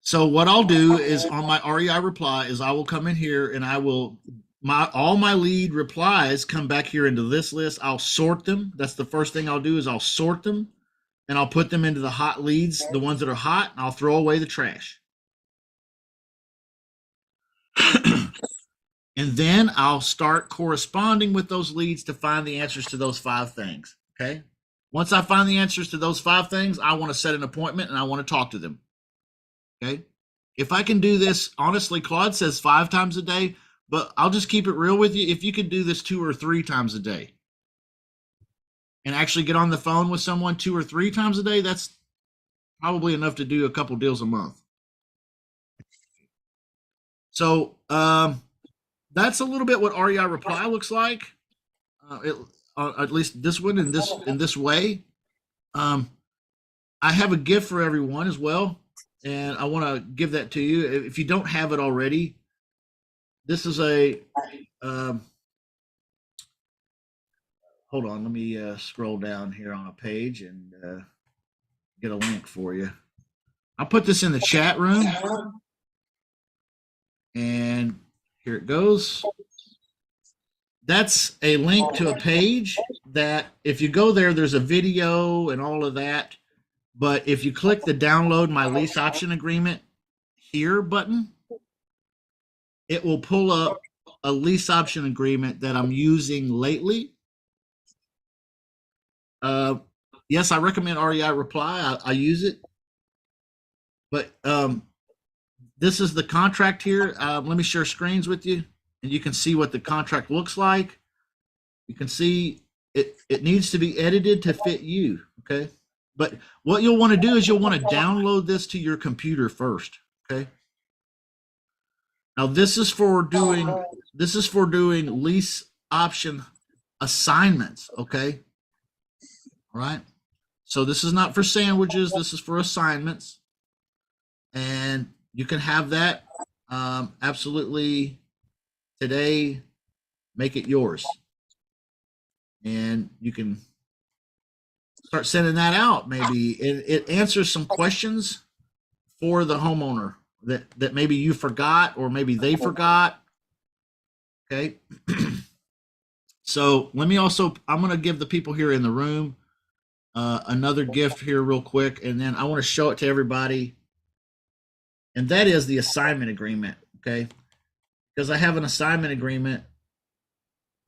So what I'll do is on my REI reply is I will come in here and I will all my lead replies come back here into this list. I'll sort them. That's the first thing I'll do is I'll sort them and I'll put them into the hot leads, the ones that are hot, and I'll throw away the trash. And then I'll start corresponding with those leads to find the answers to those 5 things. Okay. Once I find the answers to those 5 things, I want to set an appointment and I want to talk to them. Okay. If I can do this, honestly, Claude says 5 times a day, but I'll just keep it real with you. If you could do this 2 or 3 times a day and actually get on the phone with someone 2 or 3 times a day, that's probably enough to do a couple deals a month. So, that's a little bit what REI reply looks like. at least this one in this way. I have a gift for everyone as well, and I want to give that to you. If you don't have it already, this is a. Hold on, let me scroll down here on a page and get a link for you. I'll put this in the chat room, and here it goes. That's a link to a page that if you go there, there's a video and all of that. But if you click the download my lease option agreement here button, it will pull up a lease option agreement that I'm using lately. Yes, I recommend REI Reply. I use it. But this is the contract here. Let me share screens with you, and you can see what the contract looks like. You can see it needs to be edited to fit you, okay? But what you'll want to do is you'll want to download this to your computer first, okay? Now this is for doing lease option assignments, okay? All right. So this is not for sandwiches. This is for assignments. And you can have that absolutely today. Make it yours. And you can start sending that out. Maybe it answers some questions for the homeowner that maybe you forgot or maybe they forgot. Okay. So let me also, I'm going to give the people here in the room another gift here real quick, and then I want to show it to everybody. And that is the assignment agreement, okay? Because I have an assignment agreement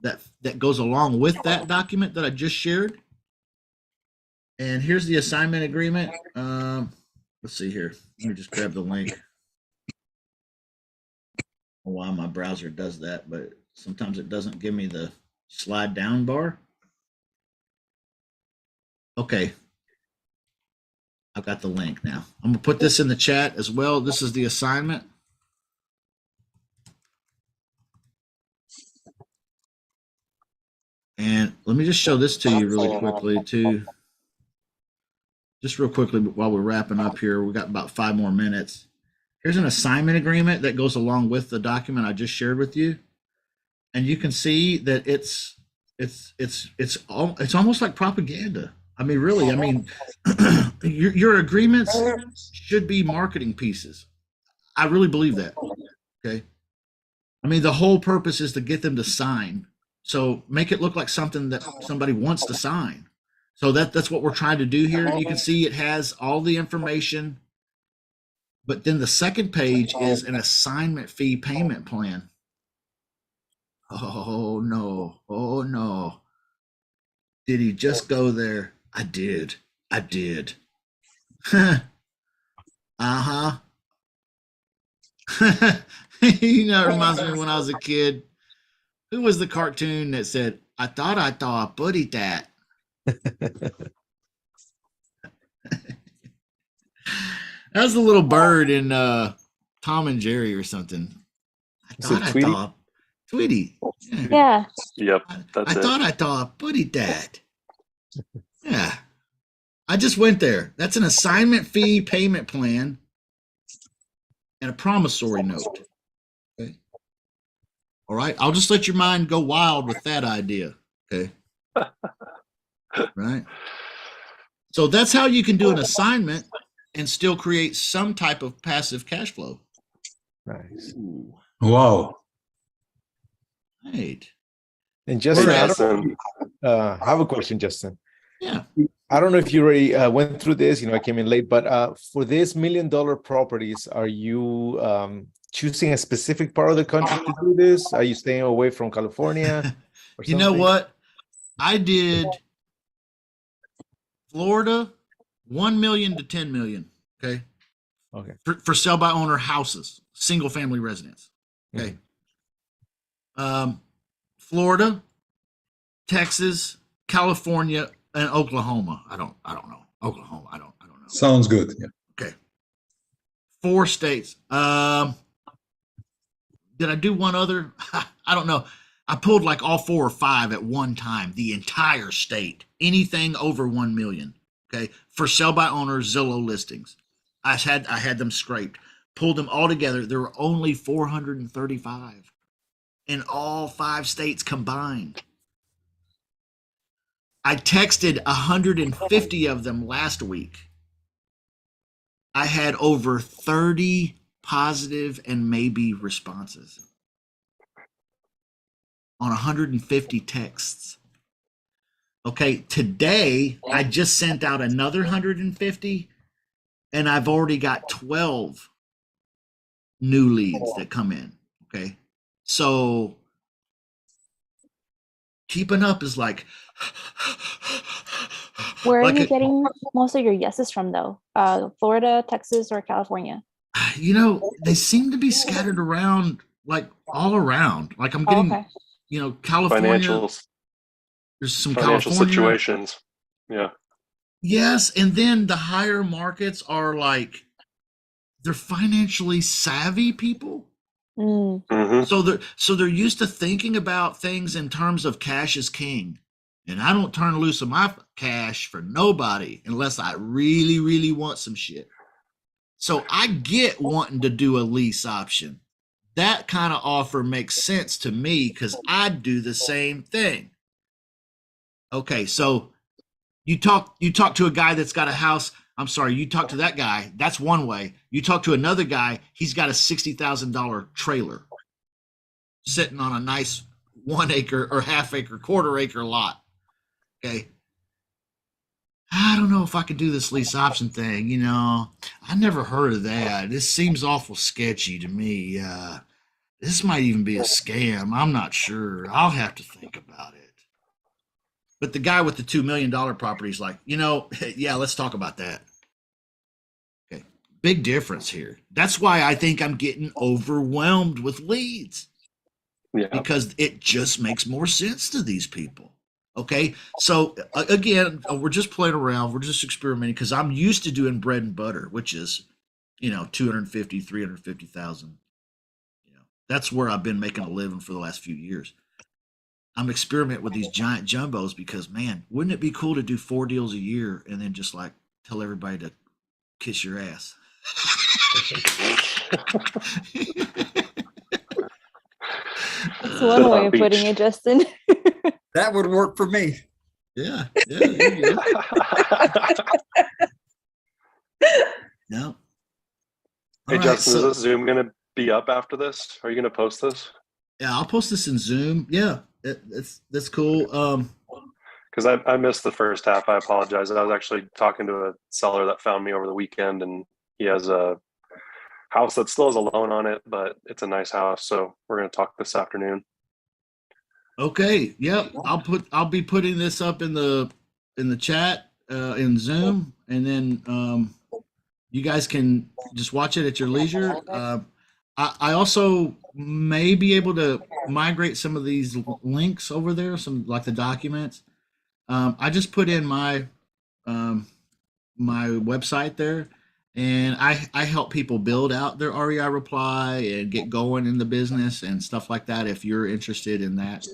that goes along with that document that I just shared. And here's the assignment agreement. Let's see here. Let me just grab the link. I don't know why my browser does that, but sometimes it doesn't give me the slide down bar. Okay. I've got the link now. I'm going to put this in the chat as well. This is the assignment. And let me just show this to you really quickly too. Just real quickly while we're wrapping up here, we got about 5 more minutes. Here's an assignment agreement that goes along with the document I just shared with you. And you can see that it's almost like propaganda. I mean, really, I mean, your agreements should be marketing pieces. I really believe that. Okay. I mean, the whole purpose is to get them to sign. So make it look like something that somebody wants to sign. So that's what we're trying to do here. You can see it has all the information, but then the second page is an assignment fee payment plan. Oh no. Oh no. Did he just go there? I did. Uh-huh. You know, it reminds me of when I was a kid. Who was the cartoon that said, I thought, buddy that. That was the little bird in Tom and Jerry or something. I thought, Tweety. Yeah. Yep. That's it. I thought, buddy that. Yeah. I just went there. That's an assignment fee payment plan and a promissory note. Okay. All right. I'll just let your mind go wild with that idea. Okay. Right. So that's how you can do an assignment and still create some type of passive cash flow. Nice. Ooh. Wow. Right. And Justin, Awesome. I have a question, Justin. Yeah. I don't know if you already went through this, you know, I came in late, but for these $1 million properties, are you choosing a specific part of the country to do this? Are you staying away from California? Or You know something? what? I did Florida, 1 million to 10 million. Okay. Okay. For sell by owner houses, single family residence. Okay. Florida, Texas, California, and Oklahoma. I don't know. Oklahoma. I don't know. Sounds good. Yeah. Okay. 4 states. Did I do one other? I don't know. I pulled like all 4 or 5 at one time, the entire state, anything over 1 million. Okay. For sale by owners, Zillow listings. I had them scraped, pulled them all together. There were only 435 in all 5 states combined. I texted 150 of them last week. I had over 30 positive and maybe responses on 150 texts. Okay, today I just sent out another 150 and I've already got 12 new leads that come in. Okay, so keeping up is like. Where are like you a- getting most of your yeses from, though? Florida, Texas, or California? You know, they seem to be scattered around, like all around. Like I'm Oh, getting, okay. you know, California. Financials, There's some financial California situations. Yeah. Yes, and then the higher markets are like they're financially savvy people. Mm. Hmm. So they're used to thinking about things in terms of cash is king. And I don't turn loose of my cash for nobody unless I really, really want some shit. So I get wanting to do a lease option. That kind of offer makes sense to me because I'd do the same thing. Okay, so you talk to a guy that's got a house. I'm sorry, you talk to that guy. That's one way. You talk to another guy. He's got a $60,000 trailer sitting on a nice 1 acre or half acre, quarter acre lot. Okay. I don't know if I could do this lease option thing. You know, I never heard of that. This seems awful sketchy to me. This might even be a scam. I'm not sure. I'll have to think about it. But the guy with the $2 million property is like, you know, yeah, let's talk about that. Okay. Big difference here. That's why I think I'm getting overwhelmed with leads Yeah. because it just makes more sense to these people. Okay. So again, we're just playing around. We're just experimenting because I'm used to doing bread and butter, which is, you know, 250, 350,000. You know, that's where I've been making a living for the last few years. I'm experimenting with these giant jumbos because, man, wouldn't it be cool to do 4 deals a year and then just like tell everybody to kiss your ass? That's one way of putting it, Justin. That would work for me. Yeah, there you go. No. Hey, All right, Justin, so- is this Zoom going to be up after this? Are you going to post this? Yeah, I'll post this in Zoom. Yeah, that's cool. Because I missed the first half. I apologize. I was actually talking to a seller that found me over the weekend, and he has a house that still has a loan on it, but it's a nice house. So we're going to talk this afternoon. Okay. Yep. I'll be putting this up in the chat in Zoom, and then you guys can just watch it at your leisure. I also may be able to migrate some of these links over there, some like the documents. I just put in my my website there, and I help people build out their REI reply and get going in the business and stuff like that. If you're interested in that,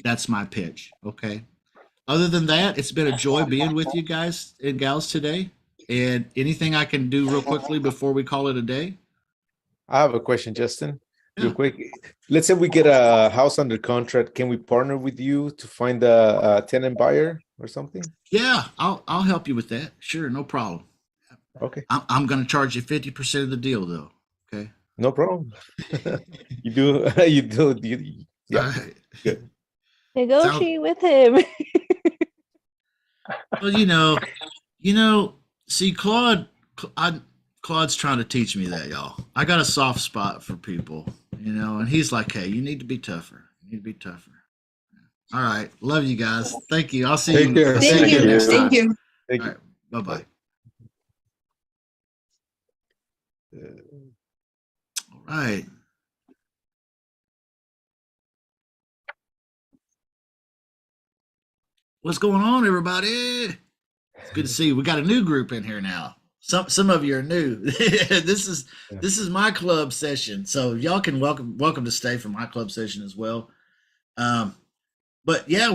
that's my pitch. Okay. Other than that, it's been a joy being with you guys and gals today. And anything I can do real quickly before we call it a day? I have a question, Justin. Yeah. Real quick. Let's say we get a house under contract. Can we partner with you to find a tenant buyer or something? Yeah, I'll help you with that. Sure, no problem. Okay, I'm going to charge you 50% of the deal, though. Okay. no problem. You do. Yeah. All right. Good. Negotiate with him. Well, see, Claude's trying to teach me that, y'all. I got a soft spot for people, and he's like, hey, you need to be tougher. You need to be tougher. All right. Love you guys. Thank you. I'll see Take you. care. I'll see Thank you you. next time. Thank you. Thank All you. right. Bye-bye. All right. What's going on, everybody? It's good to see you. We got a new group in here now. Some of you are new. This is my club session, so y'all can welcome to stay for my club session as well. But yeah,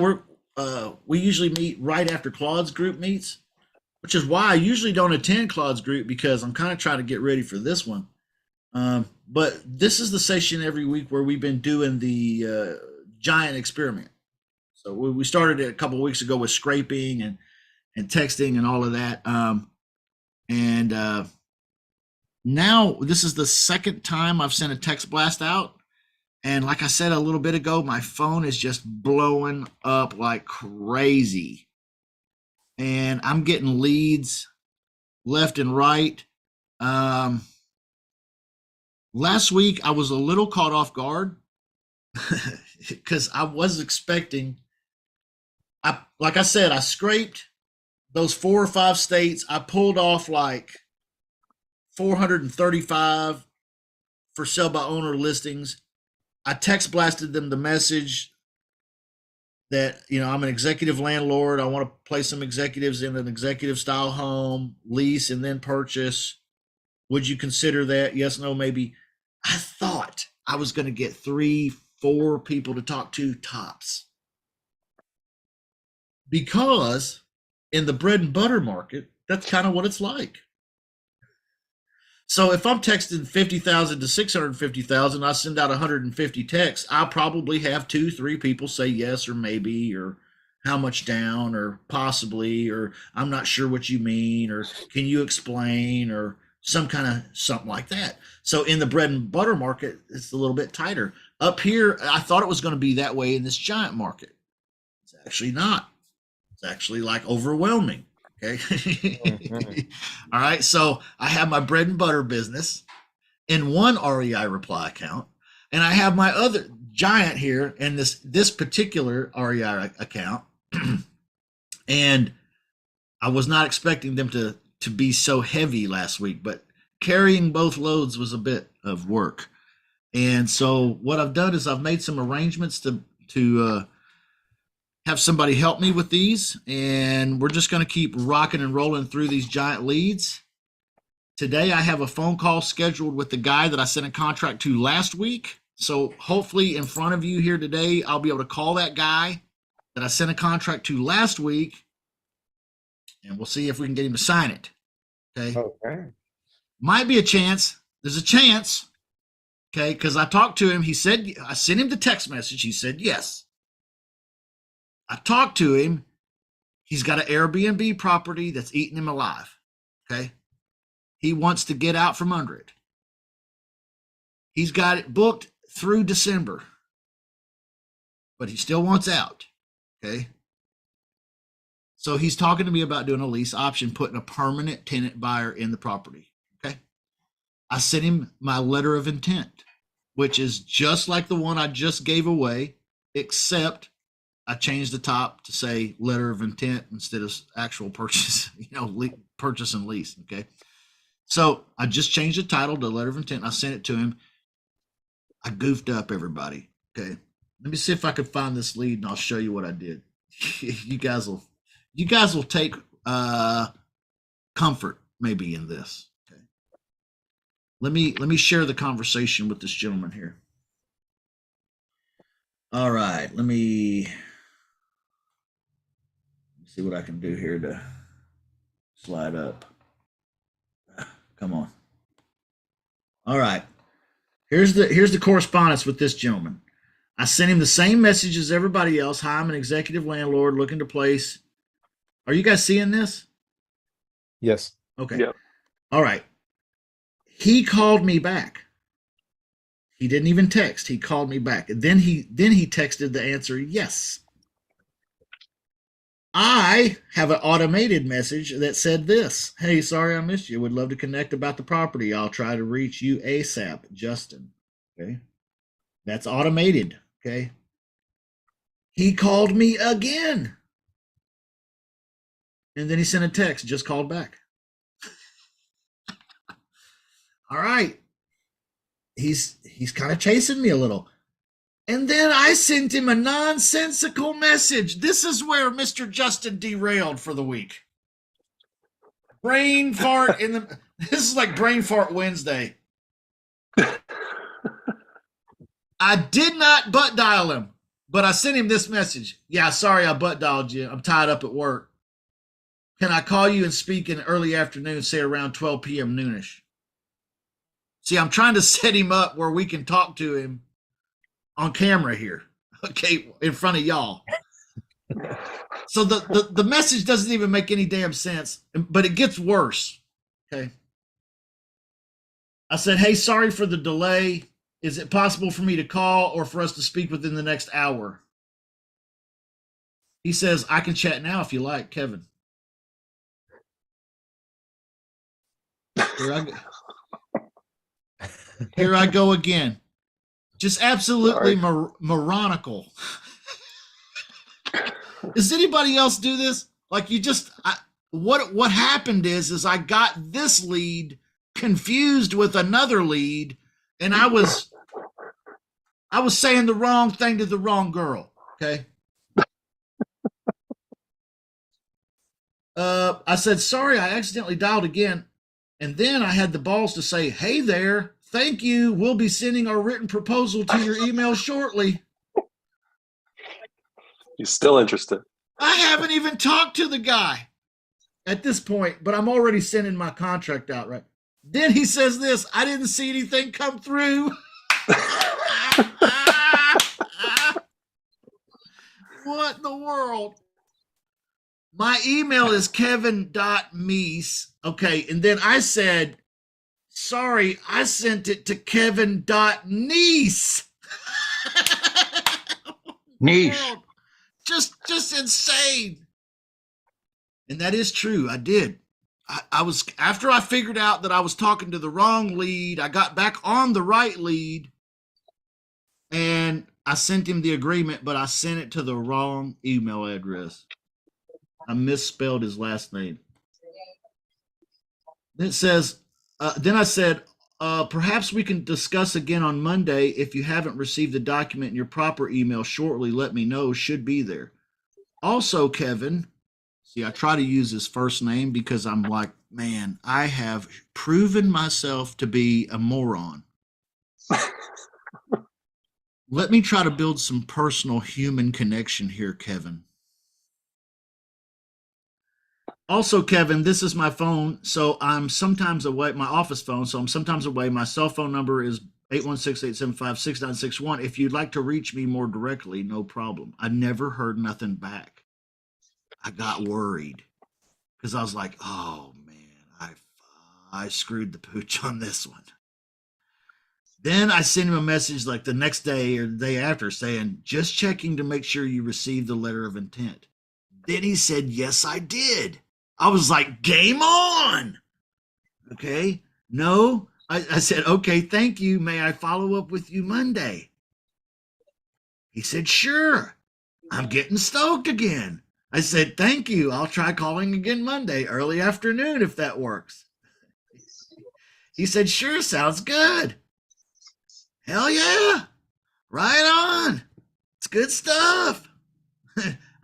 we usually meet right after Claude's group meets, which is why I usually don't attend Claude's group, because I'm kind of trying to get ready for this one. But this is the session every week where we've been doing the giant experiment. So we started it a couple of weeks ago with scraping and texting and all of that. Now this is the second time I've sent a text blast out. And like I said a little bit ago, my phone is just blowing up like crazy. And I'm getting leads left and right. Last week, I was a little caught off guard because I was expecting, like I said, I scraped those 4 or 5 states. I pulled off like 435 for sale by owner listings. I text blasted them the message that, I'm an executive landlord. I want to place some executives in an executive style home, lease, and then purchase. Would you consider that? Yes, no, maybe. I thought I was going to get 3, 4 people to talk to tops. Because in the bread and butter market, that's kind of what it's like. So if I'm texting 50,000 to 650,000, I send out 150 texts, I'll probably have 2, 3 people say yes or maybe, or how much down, or possibly, or I'm not sure what you mean, or can you explain, or some kind of something like that. So in the bread and butter market, it's a little bit tighter. Up here, I thought it was going to be that way in this giant market. It's actually not. It's actually like overwhelming. Okay. All right. So I have my bread and butter business in one REI reply account, and I have my other giant here in this particular REI account. And I was not expecting them to be so heavy last week, but carrying both loads was a bit of work. And so what I've done is I've made some arrangements to have somebody help me with these, and we're just going to keep rocking and rolling through these giant leads. Today I have a phone call scheduled with the guy that I sent a contract to last week. So hopefully in front of you here today, I'll be able to call that guy that I sent a contract to last week, and we'll see if we can get him to sign it. Okay. Might be a chance. There's a chance. Okay. Because I talked to him. He said, I sent him the text message. He said yes. I talked to him. He's got an Airbnb property that's eating him alive. Okay. He wants to get out from under it. He's got it booked through December, but he still wants out. Okay. So he's talking to me about doing a lease option, putting a permanent tenant buyer in the property. Okay. I sent him my letter of intent, which is just like the one I just gave away, except I changed the top to say letter of intent instead of actual purchase, purchase and lease. Okay. So I just changed the title to letter of intent. I sent it to him. I goofed up everybody. Okay. Let me see if I can find this lead and I'll show you what I did. You guys will take comfort maybe in this. Okay. Let me share the conversation with this gentleman here. All right. Let me see what I can do here to slide up. Come on. All right. Here's the correspondence with this gentleman. I sent him the same message as everybody else. Hi, I'm an executive landlord looking to place. Are you guys seeing this? Yes. Okay. Yeah. All right. He called me back. He didn't even text. He called me back. And then he texted the answer, yes. I have an automated message that said this. Hey, sorry I missed you. Would love to connect about the property. I'll try to reach you ASAP, Justin. Okay. That's automated. Okay. He called me again. And then he sent a text, just called back. All right. He's kind of chasing me a little. And then I sent him a nonsensical message. This is where Mr. Justin derailed for the week. Brain fart this is like brain fart Wednesday. I did not butt dial him. But I sent him this message. Yeah, sorry I butt dialed you. I'm tied up at work. Can I call you and speak in early afternoon, say around 12 p.m. noonish? See, I'm trying to set him up where we can talk to him on camera here, okay, in front of y'all. So the message doesn't even make any damn sense, but it gets worse, okay? I said, hey, sorry for the delay. Is it possible for me to call or for us to speak within the next hour? He says, I can chat now if you like, Kevin. Here I go again. Just absolutely moronical. Does anybody else do this? Like what happened is I got this lead confused with another lead, and I was saying the wrong thing to the wrong girl. Okay. I said, sorry, I accidentally dialed again. And then I had the balls to say, hey there, thank you. We'll be sending our written proposal to your email shortly. He's still interested. I haven't even talked to the guy at this point, but I'm already sending my contract out, right? Then he says this, I didn't see anything come through. What in the world? My email is kevin.meese. Okay, and then I said, sorry, I sent it to kevin.niece. Niece. Just insane. And that is true. I did. I was, after I figured out that I was talking to the wrong lead, I got back on the right lead and I sent him the agreement, but I sent it to the wrong email address. I misspelled his last name. Then it says, then I said, perhaps we can discuss again on Monday. If you haven't received the document in your proper email shortly, let me know. Should be there. Also, Kevin, see, I try to use his first name because I'm like, man, I have proven myself to be a moron. Let me try to build some personal human connection here, Kevin. Also, Kevin, this is my phone, so I'm sometimes away, my office phone, so I'm sometimes away. My cell phone number is 816-875-6961. If you'd like to reach me more directly, no problem. I never heard nothing back. I got worried because I was like, oh, man, I screwed the pooch on this one. Then I sent him a message like the next day or the day after saying, just checking to make sure you received the letter of intent. Then he said, yes, I did. I was like, game on. Okay. No, I said, okay, thank you. May I follow up with you Monday? He said, sure. I'm getting stoked again. I said, thank you. I'll try calling again Monday, early afternoon, if that works. He said, sure, sounds good. Hell yeah. Right on. It's good stuff.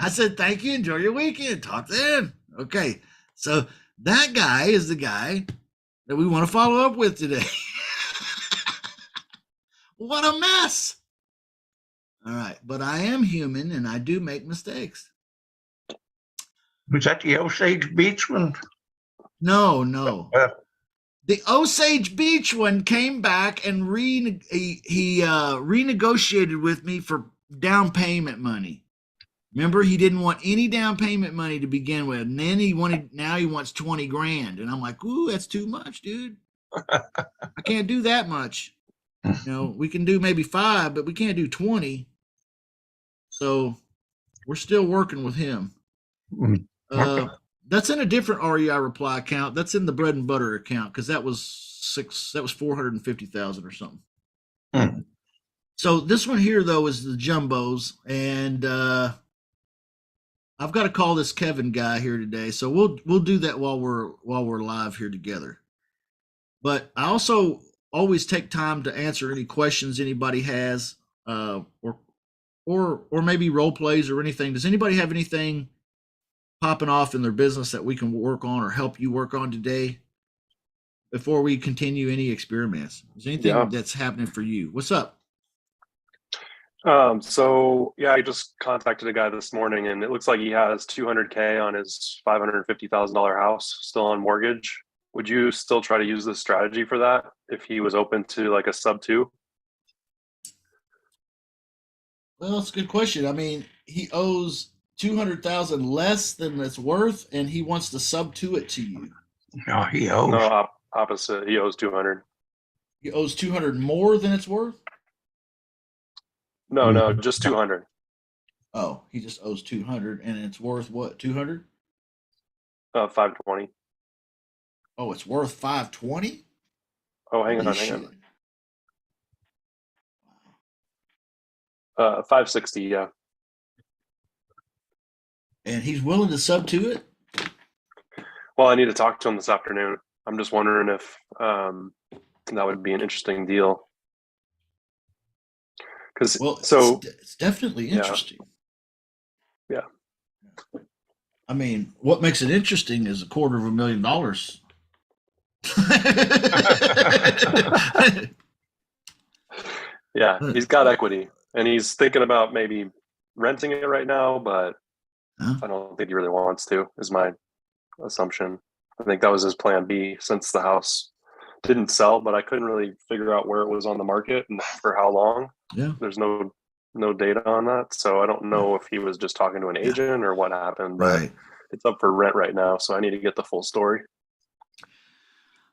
I said, thank you. Enjoy your weekend. Talk then. Okay. So that guy is the guy that we want to follow up with today. What a mess. All right. But I am human and I do make mistakes. Was that the Osage Beach one? No. The Osage Beach one came back and he renegotiated with me for down payment money. Remember, he didn't want any down payment money to begin with. And then now he wants 20 grand. And I'm like, ooh, that's too much, dude. I can't do that much. You know, we can do maybe 5, but we can't do 20. So we're still working with him. That's in a different REI reply account. That's in the bread and butter account because that was 450,000 or something. So this one here though is the jumbos, and I've got to call this Kevin guy here today. So we'll do that while we're live here together. But I also always take time to answer any questions anybody has, or maybe role plays or anything. Does anybody have anything popping off in their business that we can work on or help you work on today before we continue any experiments? Is anything that's happening for you? What's up? So yeah, I just contacted a guy this morning, and it looks like he has 200K on his $550,000 house still on mortgage. Would you still try to use this strategy for that if he was open to like a sub 2? Well, that's a good question. I mean, he owes 200,000 less than it's worth, and he wants to sub to it to you. No, he owes. No, opposite. He owes 200. He owes 200 more than it's worth. No, just 200. Oh, he just owes 200, and it's worth what? 200? 520. Oh, it's worth 520. Oh, hang Holy on. shit. 560. Yeah. And he's willing to sub to it. Well, I need to talk to him this afternoon. I'm just wondering if that would be an interesting deal. Because Well, so it's definitely yeah. interesting. Yeah. I mean, what makes it interesting is $250,000. Yeah, he's got equity, and he's thinking about maybe renting it right now, but Huh? I don't think he really wants to, is my assumption. I think that was his plan B since the house didn't sell, but I couldn't really figure out where it was on the market and for how long. Yeah. There's no data on that, so I don't know if he was just talking to an agent or what happened, but Right. it's up for rent right now, so I need to get the full story.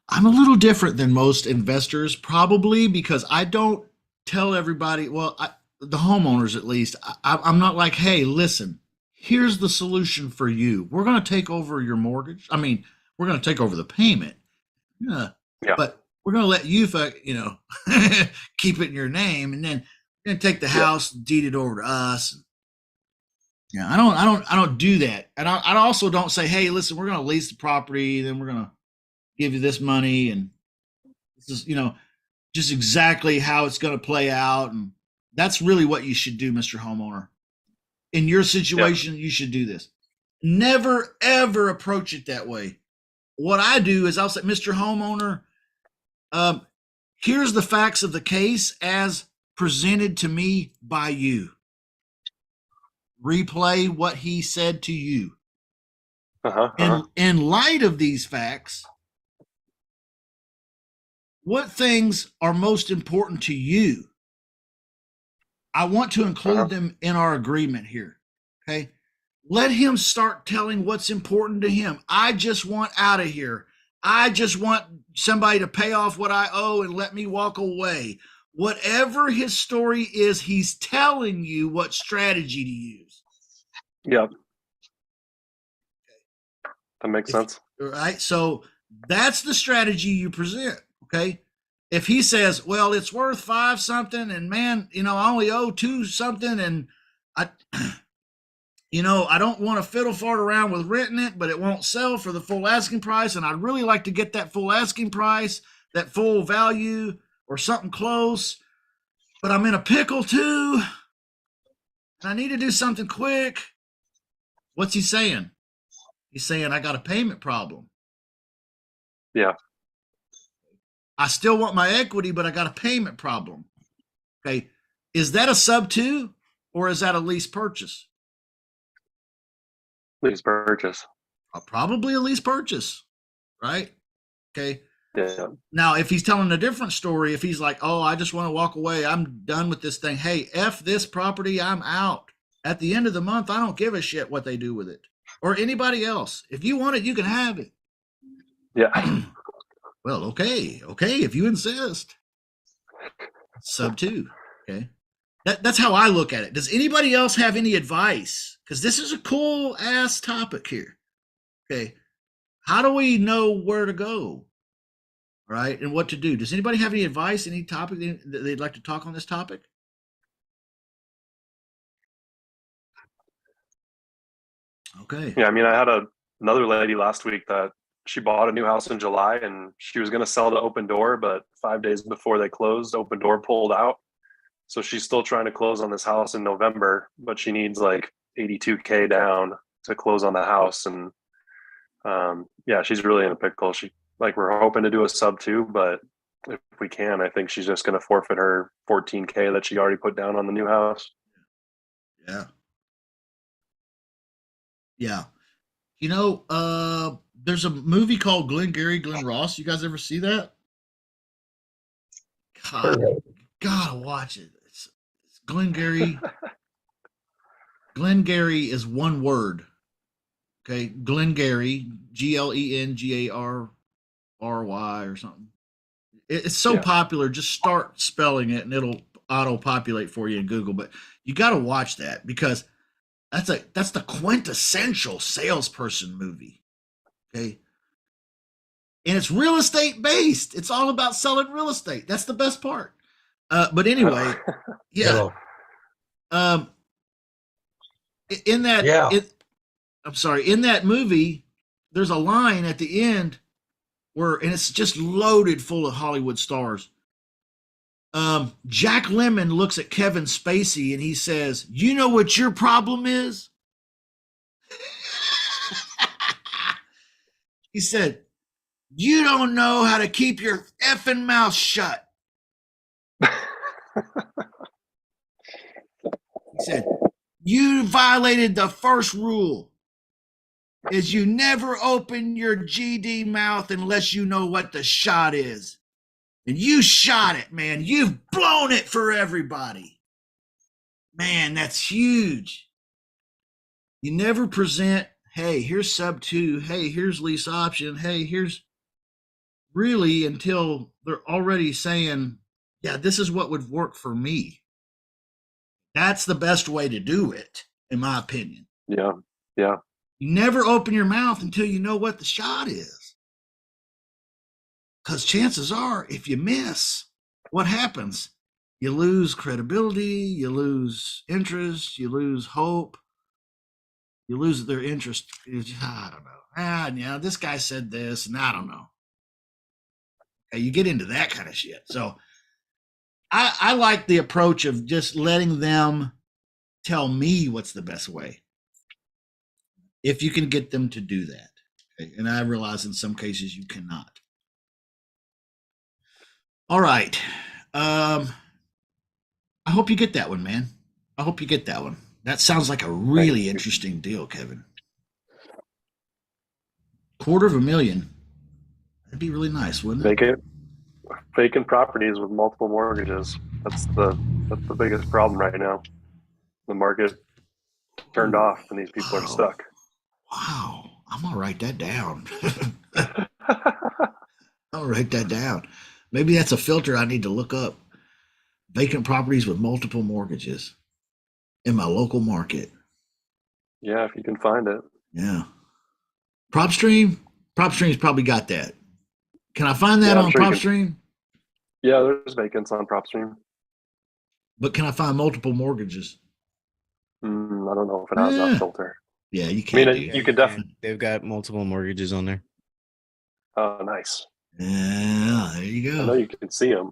I'm a little different than most investors, probably because I don't tell everybody, well, the homeowners at least, I'm not like, hey, listen, here's the solution for you. We're going to take over your mortgage. I mean, we're going to take over the payment. Yeah. But we're going to let you, keep it in your name, and then we're going to take the house, deed it over to us. Yeah, I don't do that, and I also don't say, hey, listen, we're going to lease the property, then we're going to give you this money, and this is, just exactly how it's going to play out, and that's really what you should do, Mr. Homeowner. In your situation, you should do this. Never ever approach it that way. What I do is I'll say, Mr. Homeowner, here's the facts of the case as presented to me by you. Replay what he said to you. In light of these facts, what things are most important to you? I want to include them in our agreement here. Okay. Let him start telling what's important to him. I just want out of here. I just want somebody to pay off what I owe and let me walk away. Whatever his story is, he's telling you what strategy to use. Yep. That makes sense. Right. So that's the strategy you present. Okay. If he says, well, it's worth 5 something, and man, I only owe 2 something, and I don't want to fiddle fart around with renting it, but it won't sell for the full asking price, and I'd really like to get that full asking price, that full value, or something close, but I'm in a pickle too, and I need to do something quick. What's he saying? He's saying, I got a payment problem. Yeah. I still want my equity, but I got a payment problem. Okay. Is that a sub 2 or is that a lease purchase? Lease purchase. Probably a lease purchase, right? Okay. Yeah. Now, if he's telling a different story, if he's like, oh, I just want to walk away, I'm done with this thing. Hey, F this property, I'm out. At the end of the month, I don't give a shit what they do with it or anybody else. If you want it, you can have it. Yeah. Well, okay, if you insist. Sub 2, okay? That's how I look at it. Does anybody else have any advice? Because this is a cool ass topic here. Okay, how do we know where to go, right, and what to do? Does anybody have any advice, any topic that they'd like to talk on this topic? Okay. Yeah, I mean, I had another lady last week that she bought a new house in July, and she was going to sell to Open Door, but 5 days before they closed, Open Door pulled out. So she's still trying to close on this house in November, but she needs like 82K down to close on the house. And yeah, she's really in a pickle. We're hoping to do a sub 2, but if we can. I think she's just going to forfeit her $14K that she already put down on the new house. Yeah. Yeah. You know, there's a movie called Glengarry Glen Ross. You guys ever see that? God, gotta watch it. It's Glengarry. Glengarry is one word. Okay, Glengarry, Glengarry or something. It's so Yeah. popular. Just start spelling it, and it'll auto populate for you in Google. But you got to watch that because that's the quintessential salesperson movie. Okay, and it's real estate based. It's all about selling real estate. That's the best part. But anyway, yeah. In that, Yeah. I'm sorry. In that movie, there's a line at the end where, and it's just loaded full of Hollywood stars. Jack Lemmon looks at Kevin Spacey and he says, "You know what your problem is?" He said, "You don't know how to keep your effing mouth shut." He said, "You violated the first rule, is you never open your GD mouth unless you know what the shot is. And you shot it, man. You've blown it for everybody." Man, that's huge. You never present, hey, here's sub 2. Hey, here's lease option. Hey, here's really until they're already saying, yeah, this is what would work for me. That's the best way to do it, in my opinion. Yeah. Yeah. You never open your mouth until you know what the shot is. Because chances are, if you miss, what happens? You lose credibility, you lose interest, you lose hope, you lose their interest. I don't know. Yeah, this guy said this, and I don't know. Okay, you get into that kind of shit. So I like the approach of just letting them tell me what's the best way. If you can get them to do that. Okay? And I realize in some cases you cannot. All right. I hope you get that one, man. I hope you get that one. That sounds like a really interesting deal, Kevin. $250,000. That'd be really nice, wouldn't it? Vacant properties with multiple mortgages. That's the biggest problem right now. The market turned off and these people are stuck. Wow. I'm gonna write that down. I'll write that down. Maybe that's a filter I need to look up. Vacant properties with multiple mortgages in my local market. Yeah, if you can find it. Yeah. PropStream's probably got that. Can I find that Yeah, I'm on sure you PropStream? Yeah, there's vacants on PropStream. But can I find multiple mortgages? I don't know if it has that filter. Yeah, you I can. mean, you can definitely. They've got multiple mortgages on there. Oh, nice. Yeah, there you I know go. you can see them.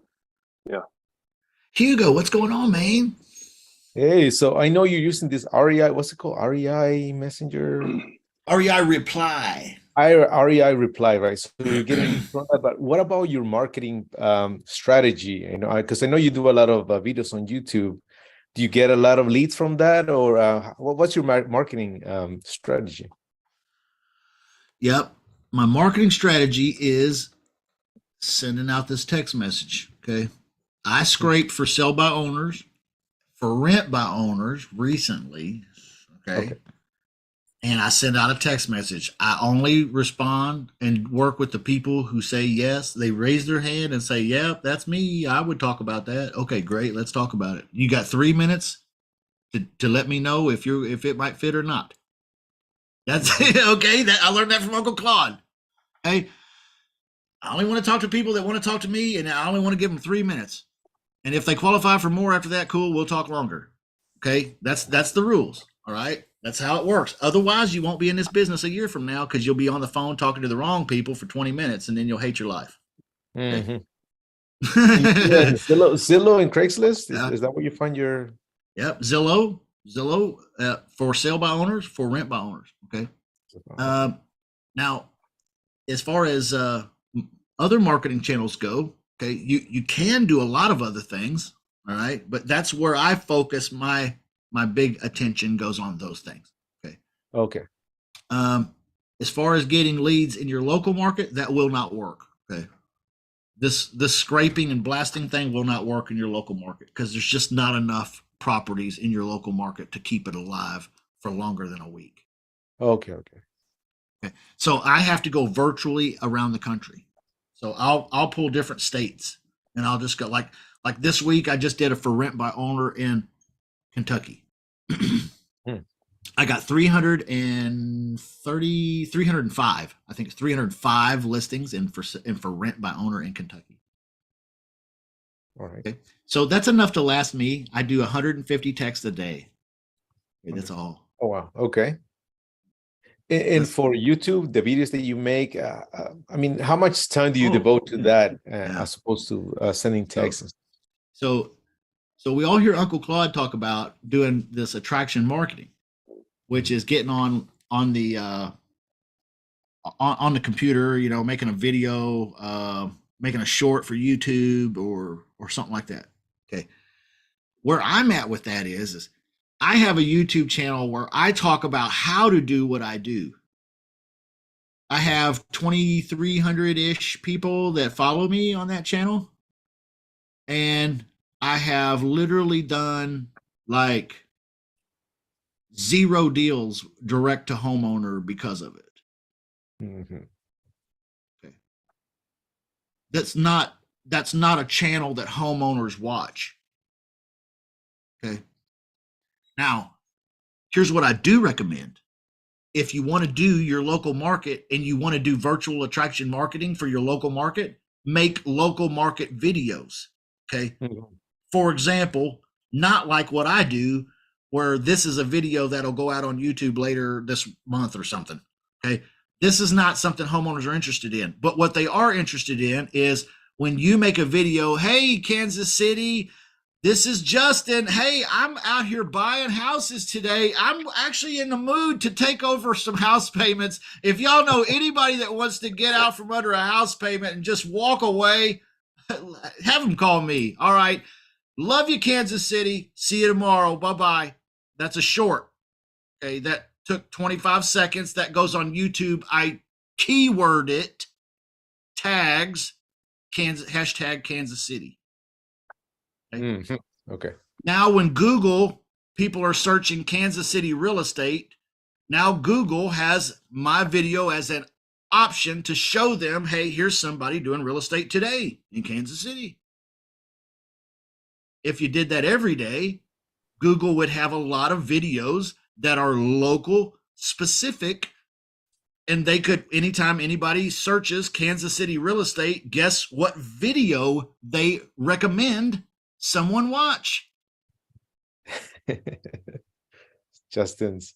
Yeah. Hugo, what's going on, man? Hey, so I know you're using this REI. What's it called? REI Messenger. REI Reply. REI Reply, right? So you're getting from that, but what about your marketing strategy? You know, because I know you do a lot of videos on YouTube. Do you get a lot of leads from that, or what's your marketing strategy? Yep. My marketing strategy is sending out this text message. Okay. I scraped for sell by owners, for rent by owners recently. Okay. And I send out a text message. I only respond and work with the people who say yes. They raise their hand and say, "Yep, that's me. I would talk about that." Okay, great. Let's talk about it. You got 3 minutes to let me know if it might fit or not. That's okay. I learned that from Uncle Claude. Hey, I only want to talk to people that want to talk to me, and I only want to give them 3 minutes. And if they qualify for more after that, cool, we'll talk longer. Okay, that's the rules. All right, that's how it works. Otherwise, you won't be in this business a year from now because you'll be on the phone talking to the wrong people for 20 minutes, and then you'll hate your life. Okay? Zillow and Craigslist? Is that where you find your? Yep, Zillow for sale by owners, for rent by owners. Okay. Now, as far as other marketing channels go, Okay, you can do a lot of other things, all right, but that's where I focus my big attention goes on those things. Okay. Okay. As far as getting leads in your local market, that will not work. Okay. This scraping and blasting thing will not work in your local market because there's just not enough properties in your local market to keep it alive for longer than a week. Okay. Okay. Okay. So I have to go virtually around the country. So I'll pull different states and I'll just go like this week I just did a for rent by owner in Kentucky. I got 305. I think it's 305 listings in for rent by owner in Kentucky. All right. Okay. So that's enough to last me. I do 150 texts a day. Okay, that's all. Oh wow. Okay. And for YouTube, the videos that you make, I mean, how much time do you devote to that as opposed to sending texts? So we all hear Uncle Claude talk about doing this attraction marketing, which is getting on the computer, you know, making a video, making a short for YouTube or something like that. Okay. Where I'm at with that is I have a YouTube channel where I talk about how to do what I do. I have 2,300-ish people that follow me on that channel. And I have literally done like 0 deals direct to homeowner because of it. Mm-hmm. Okay. That's not a channel that homeowners watch. Okay. Now, here's what I do recommend. If you want to do your local market and you want to do virtual attraction marketing for your local market, make local market videos. Okay. Mm-hmm. For example, not like what I do, where this is a video that'll go out on YouTube later this month or something. Okay. This is not something homeowners are interested in. But what they are interested in is when you make a video, hey, Kansas City, this is Justin. Hey, I'm out here buying houses today. I'm actually in the mood to take over some house payments. If y'all know anybody that wants to get out from under a house payment and just walk away, have them call me. All right. Love you, Kansas City. See you tomorrow. Bye-bye. That's a short. Okay. That took 25 seconds. That goes on YouTube. I keyword it, tags, hashtag Kansas City. Okay. Mm-hmm. Okay. Now, when Google, people are searching Kansas City real estate, now Google has my video as an option to show them, hey, here's somebody doing real estate today in Kansas City. If you did that every day, Google would have a lot of videos that are local specific, and they could, anytime anybody searches Kansas City real estate, guess what video they recommend someone watch? Justin's.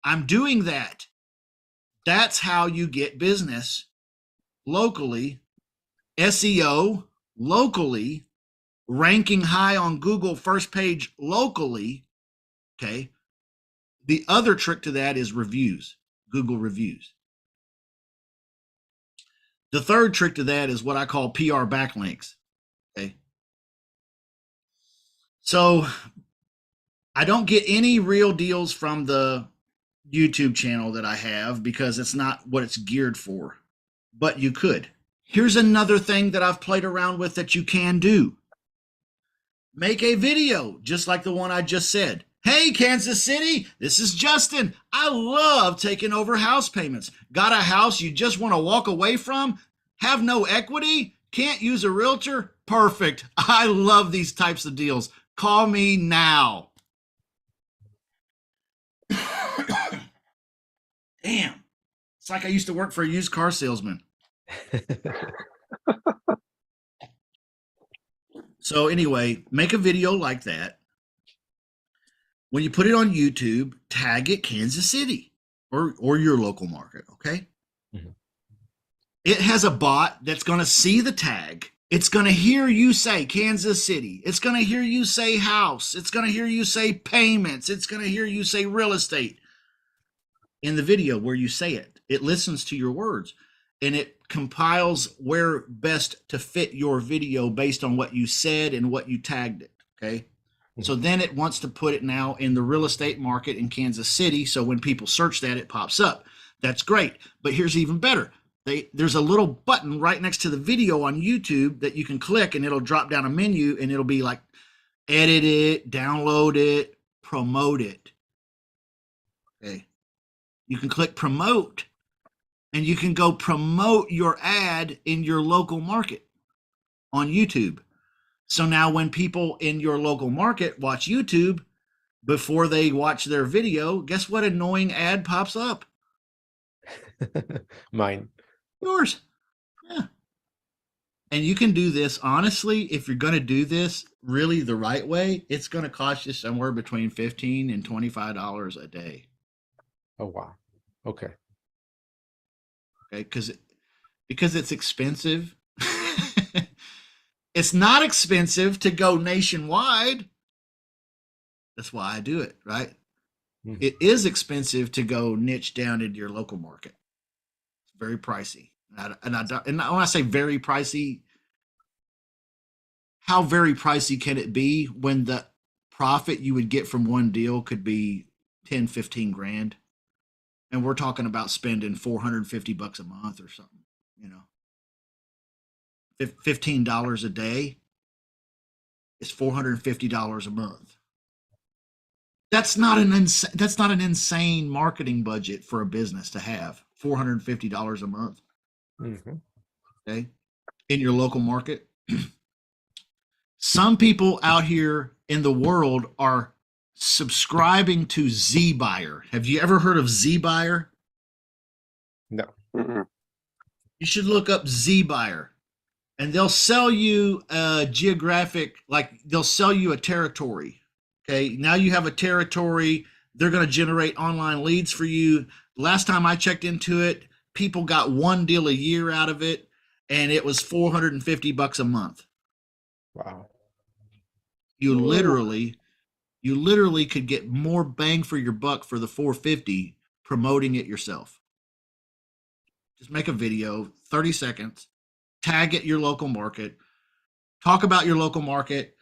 I'm doing that. That's how you get business locally, SEO locally, ranking high on Google first page locally. Okay. The other trick to that is reviews, Google reviews. The third trick to that is what I call PR backlinks. Okay. So I don't get any real deals from the YouTube channel that I have because it's not what it's geared for, but you could. Here's another thing that I've played around with that you can do. Make a video just like the one I just said. Hey, Kansas City, this is Justin. I love taking over house payments. Got a house you just want to walk away from? Have no equity? Can't use a realtor? Perfect. I love these types of deals. Call me now. Damn. It's like I used to work for a used car salesman. So anyway, make a video like that. When you put it on YouTube, tag it Kansas City or your local market, okay? Mm-hmm. It has a bot that's going to see the tag. It's going to hear you say Kansas City. It's going to hear you say house. It's going to hear you say payments. It's going to hear you say real estate. In the video where you say it, it listens to your words. and it compiles where best to fit your video based on what you said and what you tagged it. Okay. So then it wants to put it now in the real estate market in Kansas City. So when people search that, it pops up. That's great. But here's even better. There's a little button right next to the video on YouTube that you can click, and it'll drop down a menu, and it'll be like edit it, download it, promote it. Okay. You can click promote, and you can go promote your ad in your local market on YouTube. So now when people in your local market watch YouTube, before they watch their video, guess what annoying ad pops up? Mine. Yours. Yeah. And you can do this, honestly, if you're going to do this really the right way, it's going to cost you somewhere between $15 and $25 a day. Oh, wow. Okay. Okay, because it's expensive. It's not expensive to go nationwide. That's why I do it, right? Mhm. It is expensive to go niche down into your local market. It's very pricey. And when I say very pricey, how very pricey can it be when the profit you would get from one deal could be 10, 15 grand? And we're talking about spending $450 a month or something, you know. $15 a day is $450 a month. That's not an insane marketing budget for a business to have. $450 a month. Mhm. Okay, in your local market. Some people out here in the world are subscribing to Z Buyer. Have you ever heard of Z Buyer? No. Mm-mm. You should look up Z Buyer. And they'll sell you a geographic, like they'll sell you a territory. Okay, now you have a territory. They're going to generate online leads for you. Last time I checked into it, people got one deal a year out of it, and it was $450 a month. Wow. You literally could get more bang for your buck for the $450 promoting it yourself. Just make a video, 30 seconds. Tag it your local market, talk about your local market,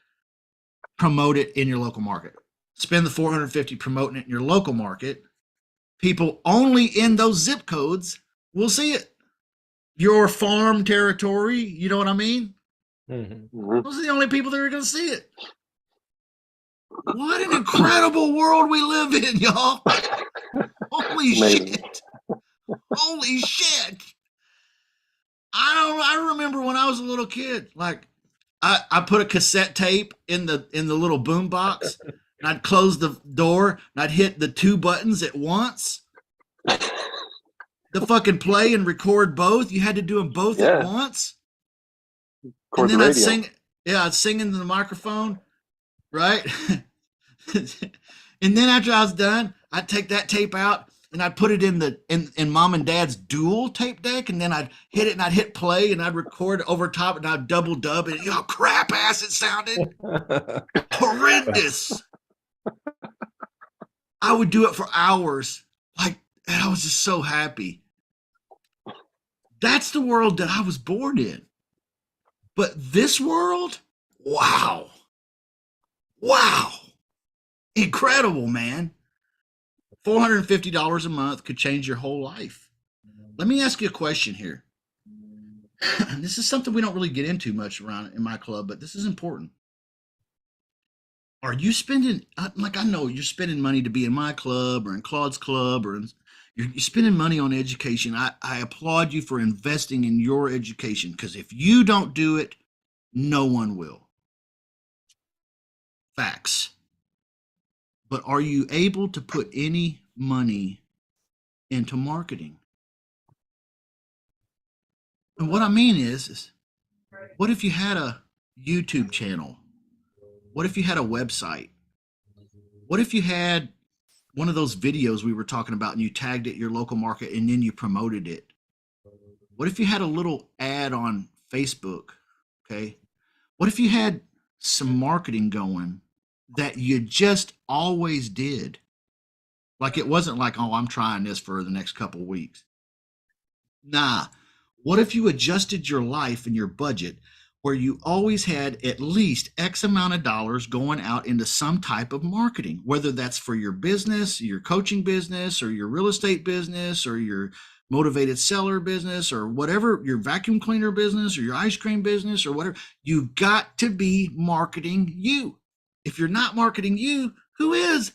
promote it in your local market. Spend the $450 promoting it in your local market. People only in those zip codes will see it. Your farm territory, you know what I mean? Mhm. Those are the only people that are going to see it. What an incredible world we live in, y'all. Holy Amazing. shit. Holy shit. I remember when I was a little kid, like I put a cassette tape in the little boom box, and I'd close the door and I'd hit the two buttons at once. The fucking play and record both. You had to do them both at Yeah. once. Record And then the I'd radio. sing. Yeah, I'd sing into the microphone, right? And then after I was done, I'd take that tape out and I'd put it in mom and dad's dual tape deck, and then I'd hit it and I'd hit play and I'd record over top and I'd double dub it. You know, crap ass it sounded. Horrendous. I would do it for hours. Like, and I was just so happy. That's the world that I was born in. But this world, wow. Wow. Incredible, man. $450 a month could change your whole life. Let me ask you a question here. This is something we don't really get into much around in my club, but this is important. Are you spending, like, I know you're spending money to be in my club or in Claude's club, or you're spending money on education. I applaud you for investing in your education, because if you don't do it, no one will. Facts. But are you able to put any money into marketing? And what I mean is what if you had a YouTube channel? What if you had a website? What if you had one of those videos we were talking about and you tagged it your local market and then you promoted it? What if you had a little ad on Facebook? Okay. What if you had some marketing going that you just always did? Like, it wasn't like, oh, I'm trying this for the next couple of weeks. Nah. What if you adjusted your life and your budget where you always had at least X amount of dollars going out into some type of marketing, whether that's for your business, your coaching business, or your real estate business, or your motivated seller business, or whatever, your vacuum cleaner business, or your ice cream business, or whatever. You've got to be marketing you. If you're not marketing you, who is?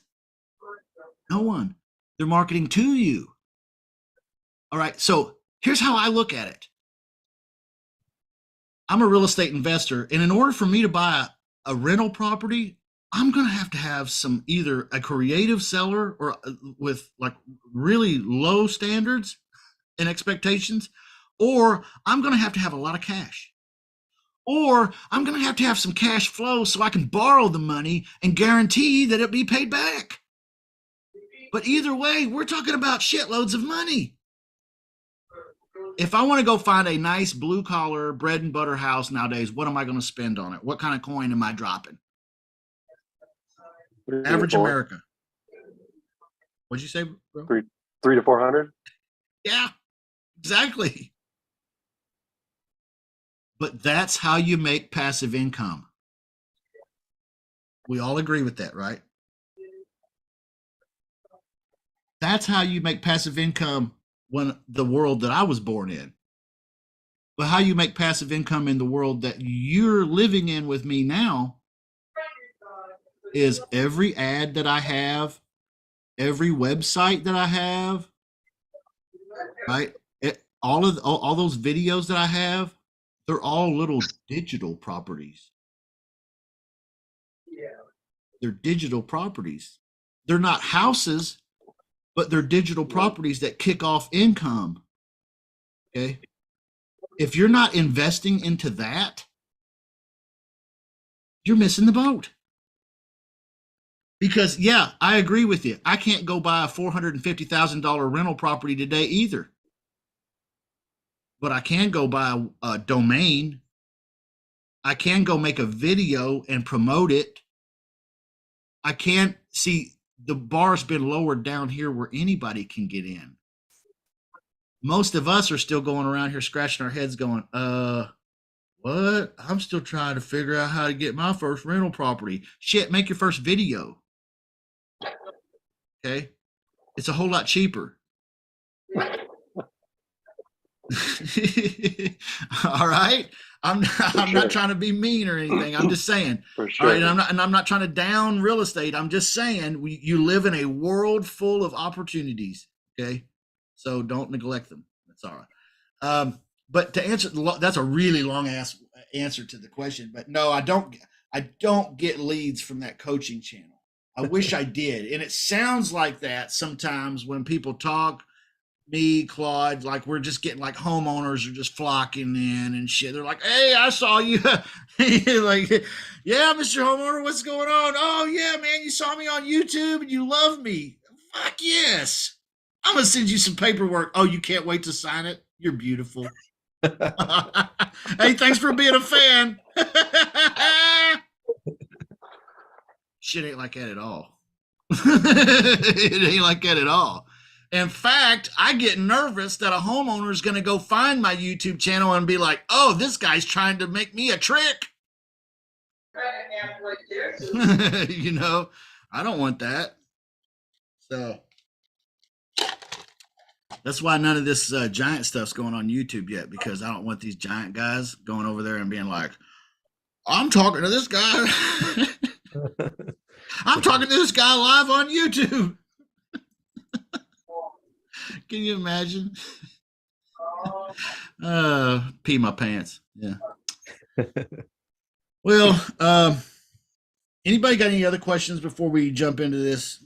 No one. They're marketing to you. All right. So here's how I look at it. I'm a real estate investor, and in order for me to buy a rental property, I'm going to have some, either a creative seller or with like really low standards and expectations, or I'm going to have a lot of cash, or I'm going to have some cash flow so I can borrow the money and guarantee that it'll be paid back. But either way, we're talking about shitloads of money. If I want to go find a nice blue collar bread and butter house nowadays, what am I going to spend on it? What kind of coin am I dropping? Average America. What'd you say, bro? 300 to 400. Yeah, exactly. But that's how you make passive income. We all agree with that, right? That's how you make passive income when the world that I was born in. But how you make passive income in the world that you're living in with me now is every ad that I have, every website that I have, right? All those videos that I have, they're all little digital properties. They're digital properties. They're not houses, but they're digital properties that kick off income. Okay. If you're not investing into that, you're missing the boat. Because, yeah, I agree with you. I can't go buy a $450,000 rental property today either. But I can go buy a domain. I can go make a video and promote it. I can't see. The bar's been lowered down here where anybody can get in. Most of us are still going around here scratching our heads going, what? I'm still trying to figure out how to get my first rental property. Shit, make your first video. Okay? It's a whole lot cheaper. All right? I'm not trying to be mean or anything. I'm just saying. For sure. All right, and I'm not trying to down real estate. I'm just saying you live in a world full of opportunities. Okay, so don't neglect them. That's all right. But to answer, that's a really long ass answer to the question. But no, I don't get leads from that coaching channel. I wish I did, and it sounds like that sometimes when people talk. Me, Claude, like we're just getting like homeowners are just flocking in and shit. They're like, hey, I saw you. Like, yeah, Mr. Homeowner, what's going on? Oh, yeah, man, you saw me on YouTube and you love me. Fuck yes. I'm going to send you some paperwork. Oh, you can't wait to sign it? You're beautiful. Hey, thanks for being a fan. Shit ain't like that at all. It ain't like that at all. In fact, I get nervous that a homeowner is going to go find my YouTube channel and be like, oh, this guy's trying to make me a trick. You know, I don't want that. So that's why none of this giant stuff's going on YouTube yet, because I don't want these giant guys going over there and being like, I'm talking to this guy. I'm talking to this guy live on YouTube. Can you imagine? Pee my pants. Yeah. Well, anybody got any other questions before we jump into this?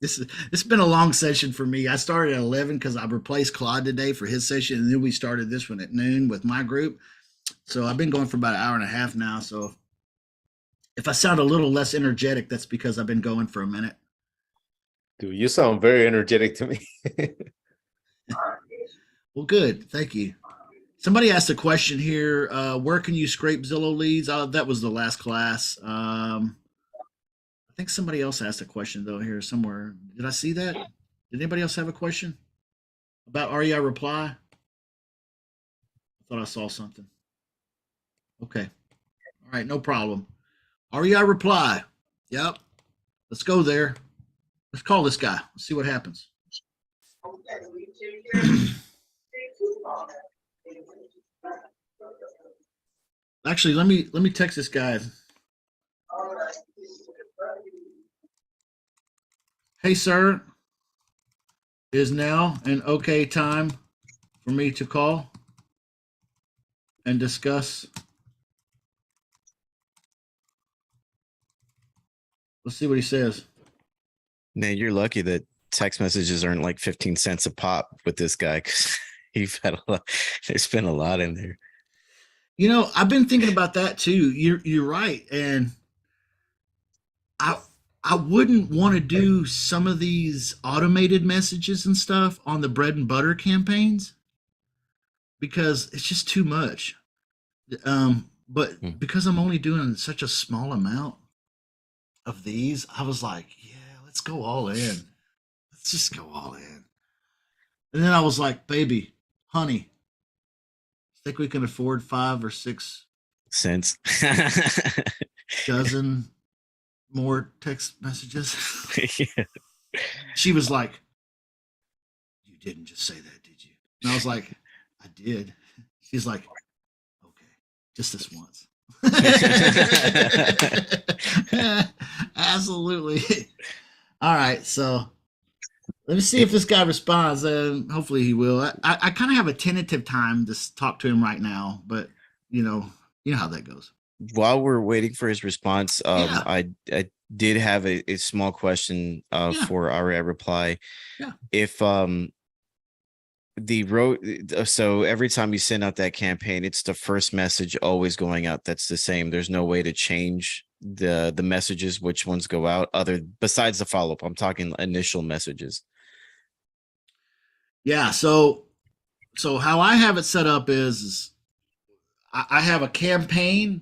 It's been a long session for me. I started at 11 because I replaced Claude today for his session, and then we started this one at noon with my group. So I've been going for about an hour and a half now. So if I sound a little less energetic, that's because I've been going for a minute. Dude, you sound very energetic to me. Well, good. Thank you. Somebody asked a question here. Where can you scrape Zillow leads? That was the last class. I think somebody else asked a question, though, here somewhere. Did I see that? Did anybody else have a question? about REI reply? I thought I saw something. Okay. All right, no problem. REI reply. Yep. Let's go there. Let's call this guy. Let's see what happens. Actually, let me text this guy. Hey, sir. Is now an okay time for me to call and discuss? Let's see what he says. Man, you're lucky that text messages aren't like 15 cents a pop with this guy, because you've had a lot. There's been a lot in there. You know, I've been thinking about that too. You're right, and I wouldn't want to do some of these automated messages and stuff on the bread and butter campaigns because it's just too much. But because I'm only doing such a small amount of these, I was like, yeah, let's go all in. Let's just go all in. And then I was like, baby, honey, think we can afford 5 or 6 cents dozen more text messages? Yeah. She was like, you didn't just say that, did you? And I was like, I did. She's like, okay, just this once. Absolutely. All right, so let me see if this guy responds. Hopefully he will. I kind of have a tentative time to talk to him right now, but you know how that goes. While we're waiting for his response, Yeah. I did have a small question for REI reply. Yeah. If so every time you send out that campaign, it's the first message always going out that's the same. There's no way to change the messages, which ones go out besides the follow-up. I'm talking initial messages. Yeah, so how I have it set up is I have a campaign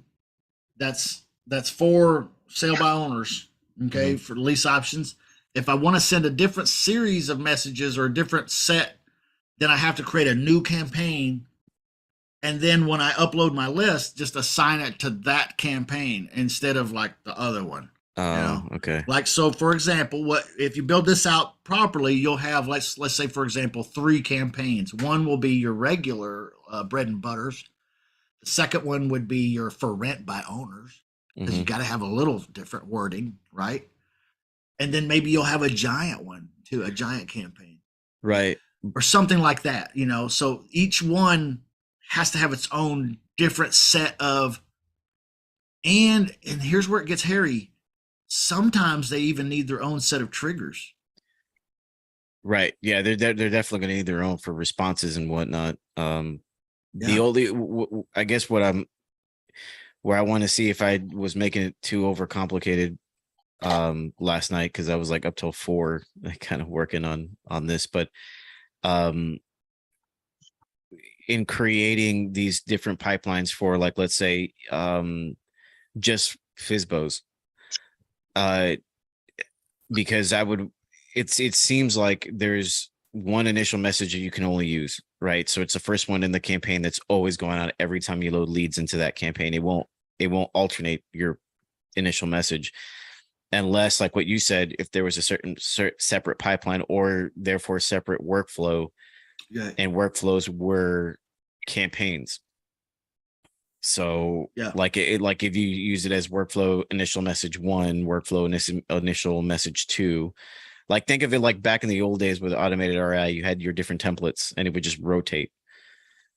that's for sale by owners, okay, for lease options. If I want to send a different series of messages or a different set, then I have to create a new campaign. And then when I upload my list, just assign it to that campaign instead of like the other one. Oh, okay. Like, so for example, if you build this out properly, you'll have, let's say, for example, 3 campaigns. One will be your regular bread and butters. The second one would be your for rent by owners, because you got to have a little different wording, right? And then maybe you'll have a giant one too, a giant campaign. Right. Or something like that, so each one has to have its own different set of, and here's where it gets hairy. Sometimes they even need their own set of triggers. Right. Yeah, they're definitely going to need their own for responses and whatnot. The only, I guess where I want to see if I was making it too overcomplicated last night, because I was like up till 4 kind of working on this, but in creating these different pipelines for, like, let's say just FSBOs, because it seems like there's one initial message that you can only use, right? So it's the first one in the campaign that's always going out every time you load leads into that campaign. It won't alternate your initial message, unless, like what you said, if there was a certain separate pipeline or therefore separate workflow, and workflows were campaigns. So like if you use it as workflow initial message 1, workflow initial message 2, like think of it like back in the old days with automated REI, you had your different templates and it would just rotate.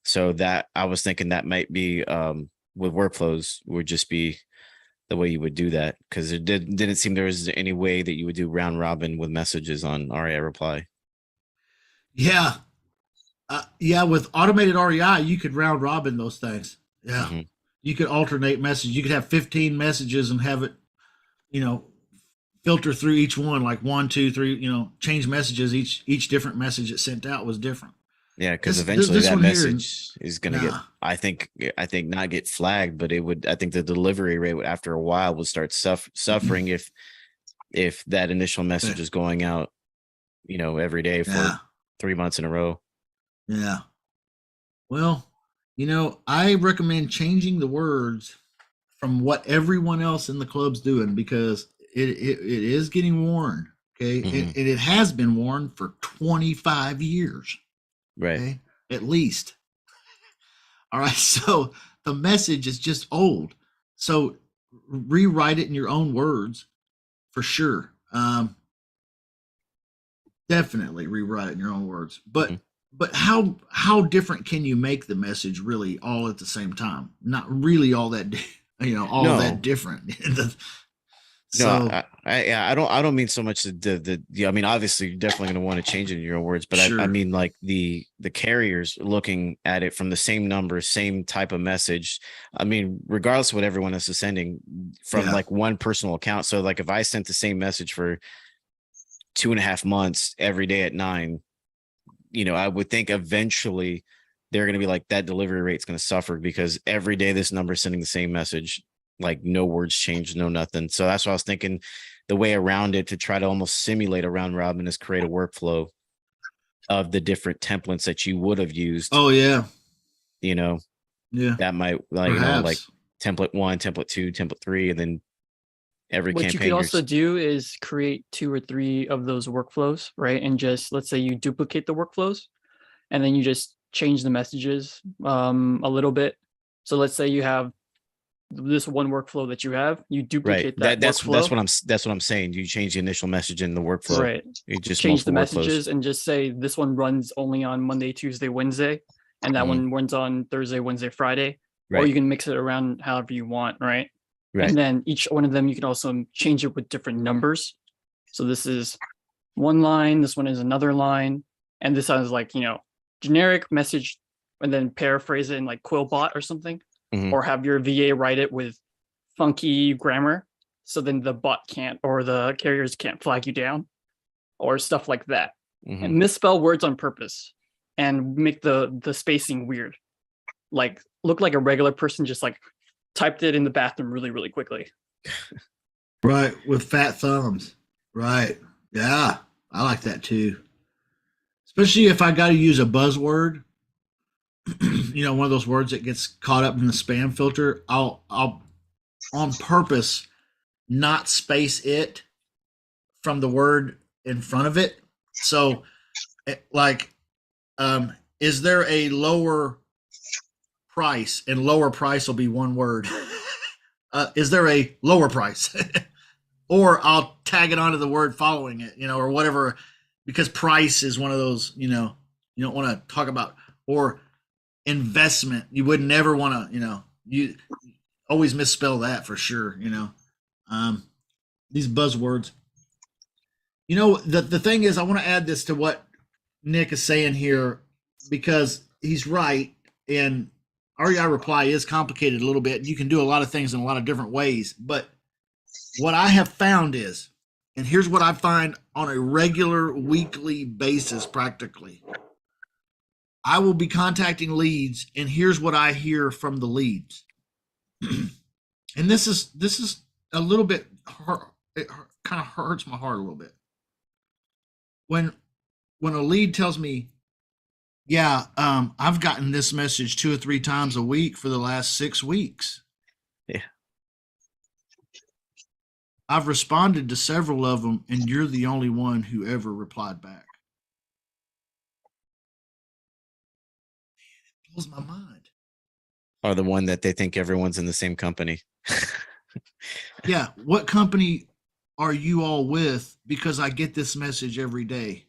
So that I was thinking that might be with workflows would just be the way you would do that, because it didn't seem there was any way that you would do round robin with messages on REI reply. Yeah. With automated REI, you could round robin those things. Yeah. You could alternate messages. You could have 15 messages and have it, filter through each one, like 1, 2, 3, change messages. Each different message it sent out was different. Yeah, because eventually that message is going to get, I think not get flagged, but I think the delivery rate would, after a while, will start suffering if that initial message is going out, every day for 3 months in a row. Yeah. Well, I recommend changing the words from what everyone else in the club's doing because it is getting worn. Okay. Mhm. It has been worn for 25 years. Right. Okay. At least. All right. So the message is just old. So rewrite it in your own words for sure. Definitely rewrite it in your own words. Mhm. But how different can you make the message really all at the same time? Not really all that all that No, different. no, So yeah, I don't mean so much I mean, obviously you're definitely going to want to change it in your own words, but I sure. mean like the carriers looking at it from the same number, same type of message. I mean, regardless of what everyone else is sending from Yeah. like one personal account. So like if I sent the same message for 2.5 months every day at 9, I would think eventually they're going to be like that delivery rate's going to suffer because every day this number is sending the same message, like no words changed, no nothing. So that's what I was thinking. The way around it to try to almost simulate a round robin is create a workflow of the different templates that you would have used. Oh yeah. Yeah, that might like Perhaps. template 1, template 2, template 3, and then every What you campaign could also do is create 2 or 3 of those workflows, right? And just let's say you duplicate the workflows, and then you just change the messages a little bit. So let's say you have this one workflow that you have, you right. duplicate that That's workflow. that's what I'm saying. You change the initial message in the workflow. Right. You just Change the multiple workflows. messages and just say this one runs only on Monday, Tuesday, Wednesday, and that Mhm. one runs on Thursday, Wednesday, Friday. Or Right. you can mix it around however you want, right? Right. And then each one of them you can also change it with different numbers. So this is one line, this one is another line, and this has like, generic message and then paraphrase it in like Quillbot or something, Mhm. or have your VA write it with funky grammar. So then the bot can't, or the carriers can't flag you down or stuff like that. Mhm. And misspell words on purpose and make the spacing weird. Like look like a regular person just like typed it in the bathroom really, really quickly. Right. With fat thumbs. Right. Yeah. I like that too. Especially if I got to use a buzzword, one of those words that gets caught up in the spam filter. I'll on purpose not space it from the word in front of it. So, like, is there a lower price? And lower price will be one word. Is there a lower price? Or I'll tag it onto the word following it, or whatever, because price is one of those, you don't want to talk about, or investment. You would never want to, you always misspell that for sure, these buzzwords. The thing is, I want to add this to what Nick is saying here because he's right. And REI reply is complicated a little bit. You can do a lot of things in a lot of different ways. But what I have found is, and here's what I find on a regular weekly basis practically. I will be contacting leads, and here's what I hear from the leads. And this is a little bit hard. It kind of hurts my heart a little bit. When a lead tells me, yeah, I've gotten this message 2 or 3 times a week for the last 6 weeks. Yeah. I've responded to several of them, and you're the only one who ever replied back. It blows my mind. Or the one that they think everyone's in the same company. Yeah. What company are you all with? Because I get this message every day.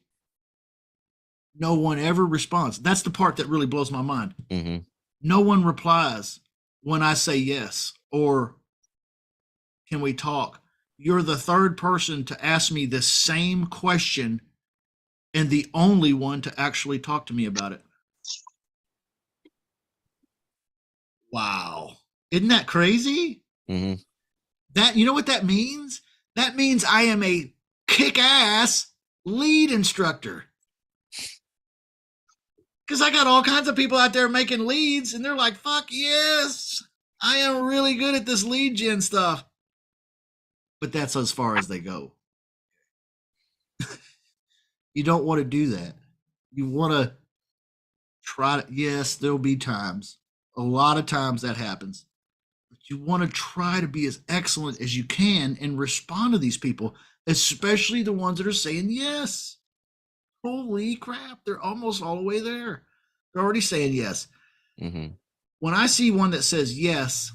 No one ever responds. That's the part that really blows my mind. Mm-hmm. No one replies when I say yes or can we talk. You're the third person to ask me the same question and the only one to actually talk to me about it. Wow. Isn't that crazy? Mm-hmm. That, you know what that means? That means I am a kick-ass lead instructor. Because I got all kinds of people out there making leads, and they're like, fuck yes, I am really good at this lead gen stuff. But that's as far as they go. You don't want to do that. You want to Yes, there'll be times, a lot of times that happens. But you want to try to be as excellent as you can and respond to these people, especially the ones that are saying yes. Holy crap, they're almost all the way there. They're already saying yes. Mm-hmm. When I see one that says yes,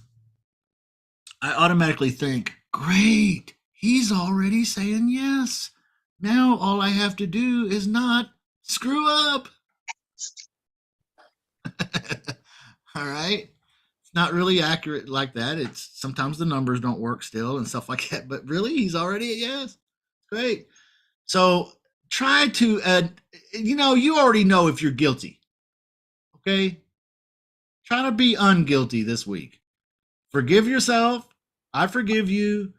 I automatically think, great, he's already saying yes. Now all I have to do is not screw up. All right. It's not really accurate like that. It's sometimes the numbers don't work still and stuff like that. But really, he's already a yes. Great. So try to, you already know if you're guilty. Okay. Try to be unguilty this week. Forgive yourself. I forgive you.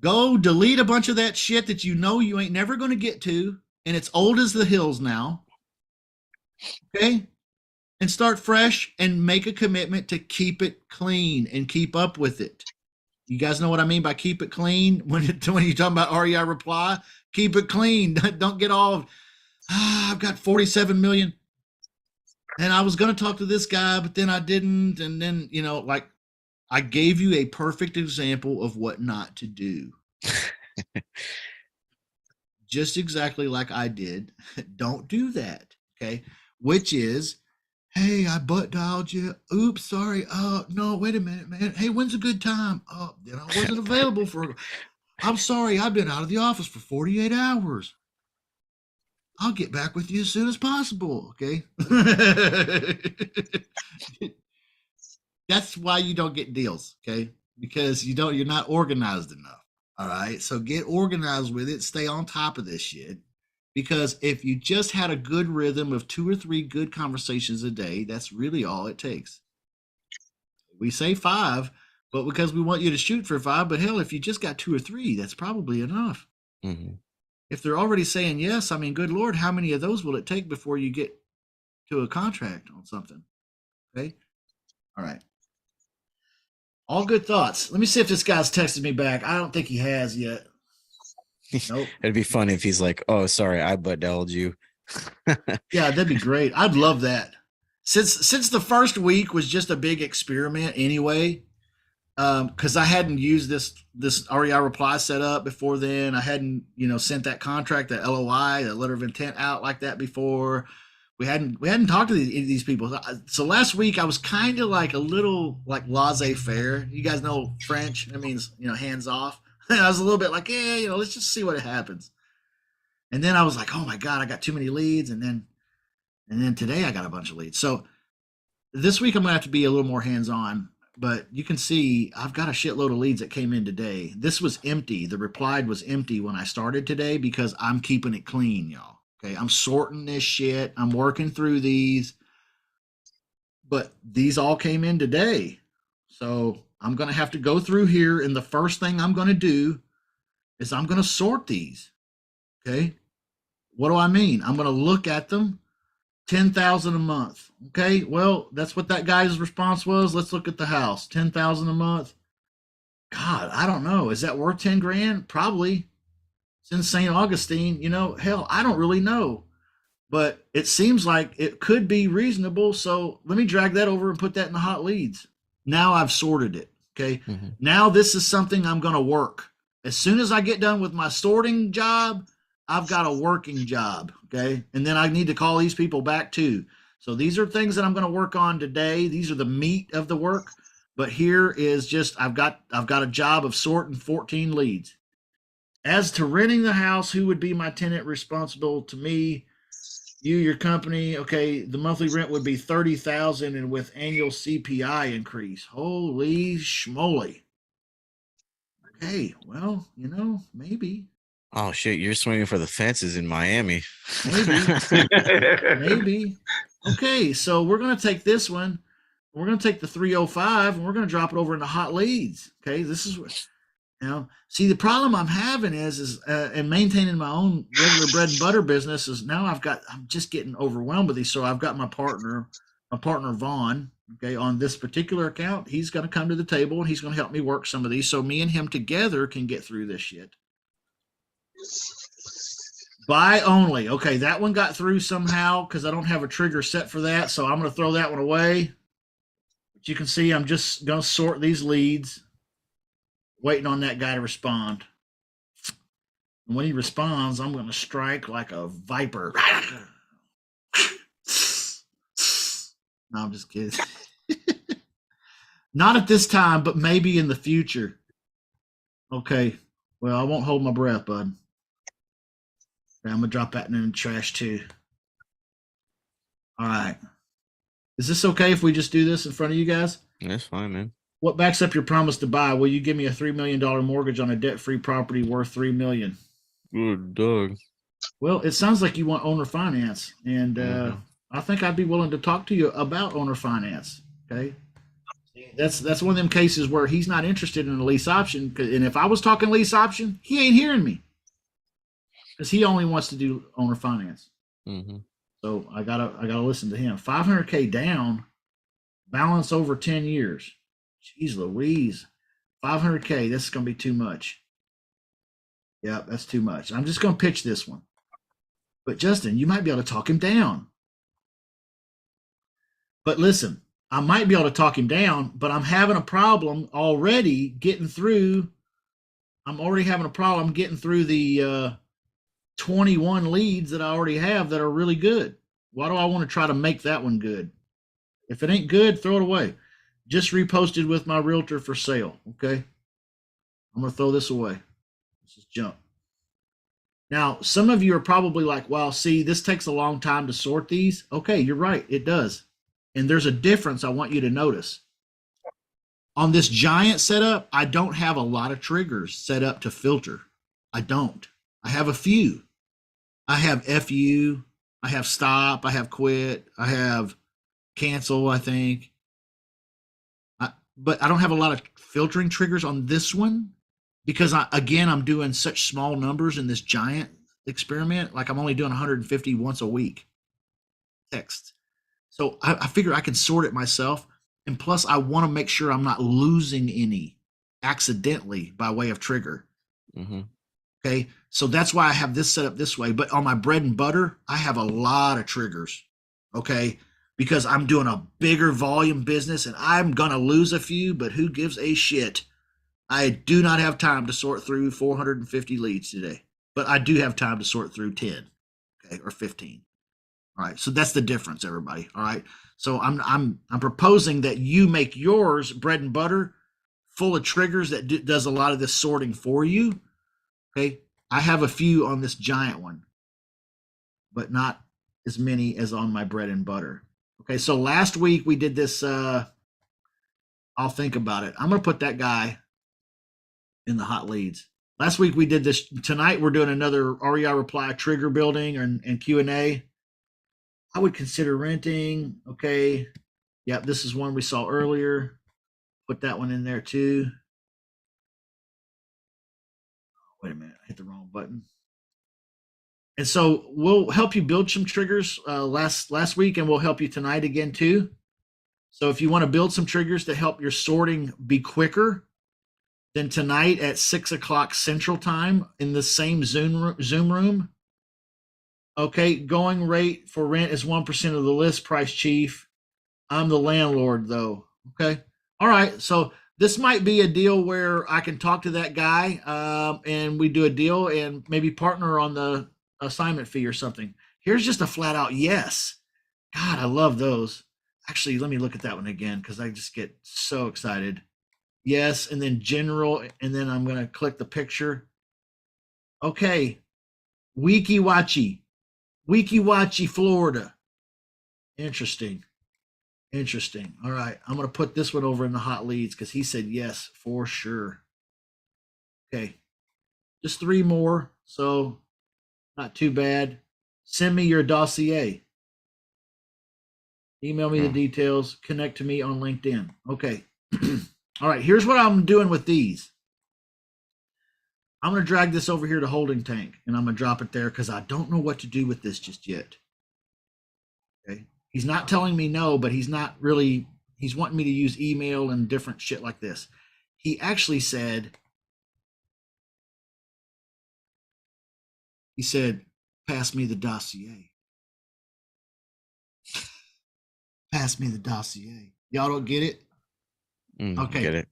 Go delete a bunch of that shit that you know you ain't never going to get to. And it's old as the hills now. Okay. And start fresh and make a commitment to keep it clean and keep up with it. You guys know what I mean by keep it clean? When you're talking about REI reply, keep it clean. Don't get all, I've got 47 million. And I was going to talk to this guy, but then I didn't. And then, like I gave you a perfect example of what not to do. Just exactly like I did. Don't do that. Okay. Which is, hey, I butt dialed you. Oops, sorry. No, wait a minute, man. Hey, when's a good time? Oh, I wasn't available for. I'm sorry. I've been out of the office for 48 hours. I'll get back with you as soon as possible. Okay. That's why you don't get deals. Okay. Because you're not organized enough. All right. So get organized with it. Stay on top of this shit. Because if you just had a good rhythm of 2 or 3 good conversations a day, that's really all it takes. We say 5, but because we want you to shoot for 5, but hell, if you just got 2 or 3, that's probably enough. Mm-hmm. If they're already saying yes, I mean, good Lord, how many of those will it take before you get to a contract on something? Okay. All right. All good thoughts. Let me see if this guy's texted me back. I don't think he has yet. Nope. It'd be funny if he's like, "Oh, sorry, I butt dialed you." Yeah, that'd be great. I'd love that. Since the first week was just a big experiment anyway, because I hadn't used this REI reply setup before then. I hadn't sent that contract, that LOI, that letter of intent out like that before. We hadn't talked to these people. So last week I was kind of like a little like laissez-faire. You guys know French? That means hands off. I was a little bit like, yeah, let's just see what happens. And then I was like, oh my God, I got too many leads. And then today I got a bunch of leads. So this week I'm gonna have to be a little more hands-on, but you can see I've got a shitload of leads that came in today. This was empty. The replied was empty when I started today because I'm keeping it clean, y'all. Okay. I'm sorting this shit. I'm working through these, but these all came in today. So I'm going to have to go through here. And the first thing I'm going to do is I'm going to sort these. Okay. What do I mean? I'm going to look at them. 10,000 a month. Okay. Well, that's what that guy's response was. Let's look at the house. 10,000 a month. God, I don't know. Is that worth 10 grand? Probably. It's in St. Augustine, hell, I don't really know, but it seems like it could be reasonable. So let me drag that over and put that in the hot leads. Now I've sorted it. Okay. Mm-hmm. Now this is something I'm going to work. As soon as I get done with my sorting job, I've got a working job. Okay. And then I need to call these people back too. So these are things that I'm going to work on today. These are the meat of the work, but here is just, I've got a job of sorting 14 leads. As to renting the house, who would be my tenant responsible to me? You, your company. Okay, the monthly rent would be $30,000, and with annual CPI increase. Holy schmoly. Okay, well, maybe. Oh shit, you're swinging for the fences in Miami. Maybe. Okay, so we're gonna take this one. We're gonna take the 305, and we're gonna drop it over into hot leads. Okay, this is what. See, the problem I'm having is and maintaining my own regular bread and butter business is now I'm just getting overwhelmed with these. So I've got my partner Vaughn, okay, on this particular account. He's going to come to the table and he's going to help me work some of these. So me and him together can get through this shit. Buy only. Okay, that one got through somehow because I don't have a trigger set for that. So I'm going to throw that one away. But you can see I'm just going to sort these leads, waiting on that guy to respond. And when he responds, I'm going to strike like a viper. No, I'm just kidding. Not at this time, but maybe in the future. Okay. Well, I won't hold my breath, bud. I'm going to drop that in the trash too. All right. Is this okay if we just do this in front of you guys? That's fine, man. What backs up your promise to buy? Will you give me a $3 million mortgage on a debt-free property worth $3 million? Good dog. Well, it sounds like you want owner finance, and I think I'd be willing to talk to you about owner finance. Okay, that's one of them cases where he's not interested in a lease option, and if I was talking lease option, he ain't hearing me because he only wants to do owner finance. Mm-hmm. So I gotta listen to him. $500K down, balance over 10 years. Jeez Louise, $500K. This is gonna be too much. Yep, that's too much. I'm just gonna pitch this one. But Justin, you might be able to talk him down. But listen, I might be able to talk him down, but I'm having a problem already getting through. I'm already having a problem getting through the 21 leads that I already have that are really good. Why do I want to try to make that one good? If it ain't good, throw it away. Just reposted with my realtor for sale. Okay. I'm going to throw this away. This is junk. Now, some of you are probably like, well, see, this takes a long time to sort these. Okay, you're right. It does. And there's a difference I want you to notice. On this giant setup, I don't have a lot of triggers set up to filter. I don't. I have a few. I have FU, I have stop, I have quit, I have cancel, I think. But I don't have a lot of filtering triggers on this one because I'm doing such small numbers in this giant experiment. Like I'm only doing 150 once a week text. So I figure I can sort it myself. And plus I want to make sure I'm not losing any accidentally by way of trigger. Mm-hmm. Okay. So that's why I have this set up this way. But on my bread and butter, I have a lot of triggers. Okay. Because I'm doing a bigger volume business and I'm going to lose a few, but who gives a shit? I do not have time to sort through 450 leads today, but I do have time to sort through 10, okay, or 15. All right, so that's the difference, everybody. All right, so I'm proposing that you make yours bread and butter, full of triggers that does a lot of this sorting for you. Okay, I have a few on this giant one, but not as many as on my bread and butter. Okay, so last week we did this. I'll think about it. I'm gonna put that guy in the hot leads. Last week we did this. Tonight we're doing another REI reply trigger building and Q&A. I would consider renting. Okay. Yep, this is one we saw earlier. Put that one in there too. Wait a minute, I hit the wrong button. And so we'll help you build some triggers last week, and we'll help you tonight again too. So if you want to build some triggers to help your sorting be quicker, then tonight at 6 o'clock Central Time in the same Zoom room. Okay, going rate for rent is 1% of the list price, chief. I'm the landlord though. Okay. All right. So this might be a deal where I can talk to that guy and we do a deal and maybe partner on the assignment fee or something. Here's just a flat out yes. God, I love those. Actually, let me look at that one again because I just get so excited. Yes, and then general, and then I'm going to click the picture. Okay, Weeki Wachi, Florida. Interesting. All right, I'm going to put this one over in the hot leads because he said yes for sure. Okay, just 3 more, so not too bad. Send me your dossier. Email me the details. Connect to me on LinkedIn. Okay. All right, here's what I'm doing with these. I'm going to drag this over here to holding tank, and I'm going to drop it there because I don't know what to do with this just yet. Okay. He's not telling me no, but he's not really, he's wanting me to use email and different shit like this. He actually said, Pass me the dossier. Pass me the dossier. Y'all don't get it? Okay. Get it?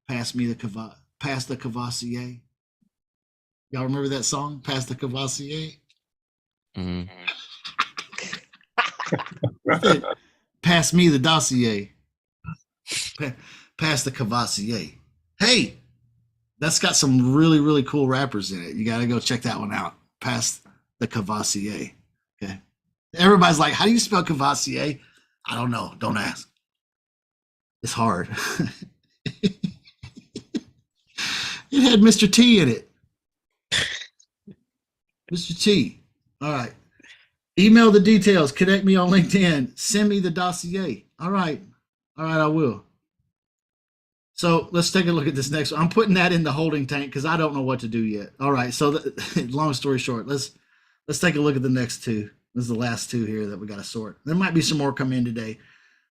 Pass me the pass the Cavassier. Y'all remember that song? Pass the Cavassier? Mhm. Pass me the dossier. Pass the Cavassier. Hey, that's got some really, really cool rappers in it. You got to go check that one out. Pass the Cavassier. Okay. Everybody's like, how do you spell Cavassier? I don't know. Don't ask. It's hard. It had Mr. T in it. Mr. T. All right. Email the details. Connect me on LinkedIn. Send me the dossier. All right. All right, I will. So let's take a look at this next one. I'm putting that in the holding tank because I don't know what to do yet. All right. So long story short, let's take a look at the next two. This is the last two here that we got to sort. There might be some more come in today.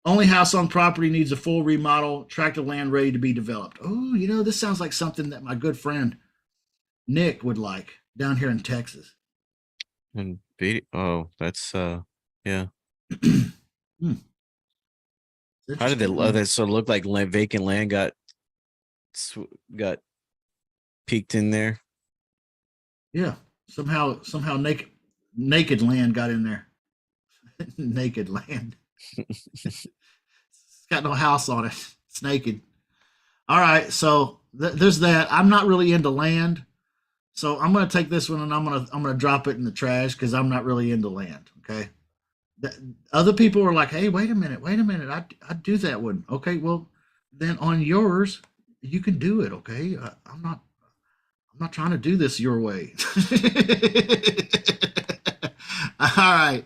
Only house on property needs a full remodel, tract of land ready to be developed. Oh, you know, this sounds like something that my good friend Nick would like down here in Texas. And that's yeah. How did they so it looked like vacant land got peeked in there? Yeah, somehow naked land got in there. Naked land. It's got no house on it. It's naked. All right, so there's that. I'm not really into land, so I'm going to take this one and I'm going to drop it in the trash because I'm not really into land. Okay. Other people are like, hey, wait a minute, I do that one. Okay, well, then on yours, you can do it. Okay, I'm not trying to do this your way. All right,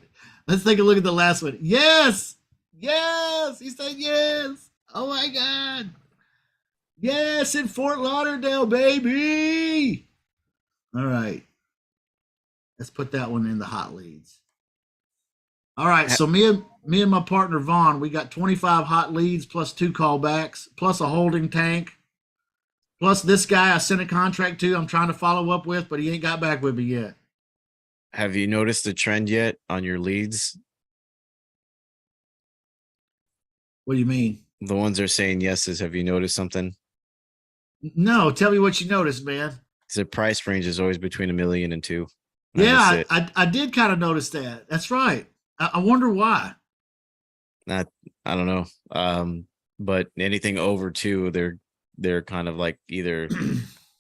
let's take a look at the last one. Yes, he said yes. Oh my God, yes, in Fort Lauderdale, baby. All right, let's put that one in the hot leads. All right, so me and my partner Vaughn, we got 25 hot leads plus 2 callbacks plus a holding tank plus this guy I sent a contract to. I'm trying to follow up with, but he ain't got back with me yet. Have you noticed the trend yet on your leads? What do you mean? The ones that are saying yeses. Have you noticed something? No, tell me what you noticed, man. The price range is always between $1 million and $2 million. Yeah, I did kind of notice that. That's right. I wonder why. I don't know. But anything over 2, they're kind of like either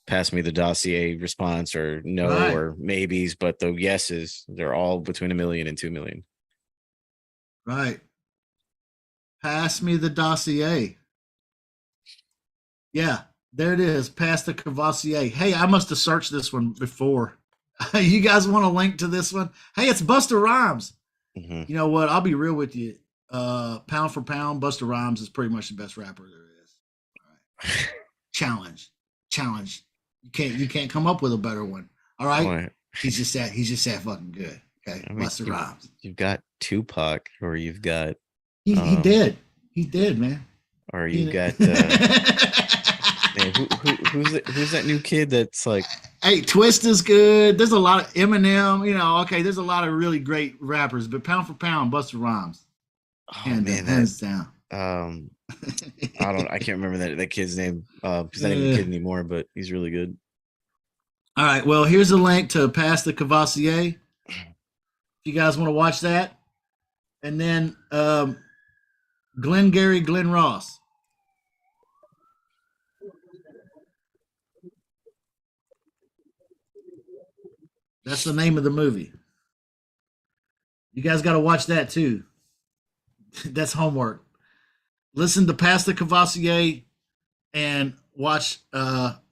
pass me the dossier response or no Right. or maybes, but the yeses, they're all between $1 million and $2 million. Right. Pass me the dossier. Yeah, there it is. Pass the Cavassier. Hey, I must have searched this one before. You guys want a link to this one? Hey, it's Busta Rhymes. Mm-hmm. You know what? I'll be real with you. Pound for pound, Busta Rhymes is pretty much the best rapper there is. All right. Challenge. You can't come up with a better one. All right. Boy. He's just that fucking good. Okay. I mean, Busta Rhymes. You've got Tupac, or you've got He dead. He's dead, man. or you've got man, who's that new kid that's like, hey, Twist is good. There's a lot of Eminem, okay, there's a lot of really great rappers, but pound for pound, Busta Rhymes. Hands down. I can't remember that kid's name. He's not even a kid anymore, but he's really good. All right, well, here's a link to Pass the Cavassier. If you guys want to watch that. And then Glenn Ross. That's the name of the movie. You guys got to watch that too. That's homework. Listen to Pass the Cavassier and watch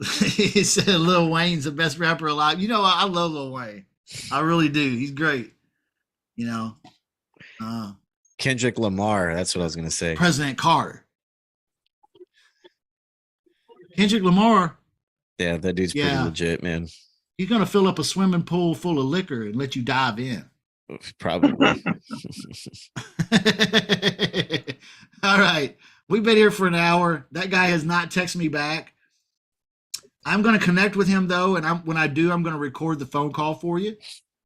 he said Lil Wayne's the best rapper alive. I love Lil Wayne. I really do. He's great. Kendrick Lamar, that's what I was gonna say. President Carter. Kendrick Lamar. Yeah, that dude's pretty legit, man. He's gonna fill up a swimming pool full of liquor and let you dive in. Probably. All right. We've been here for an hour. That guy has not texted me back. I'm going to connect with him though, and when I do, I'm going to record the phone call for you.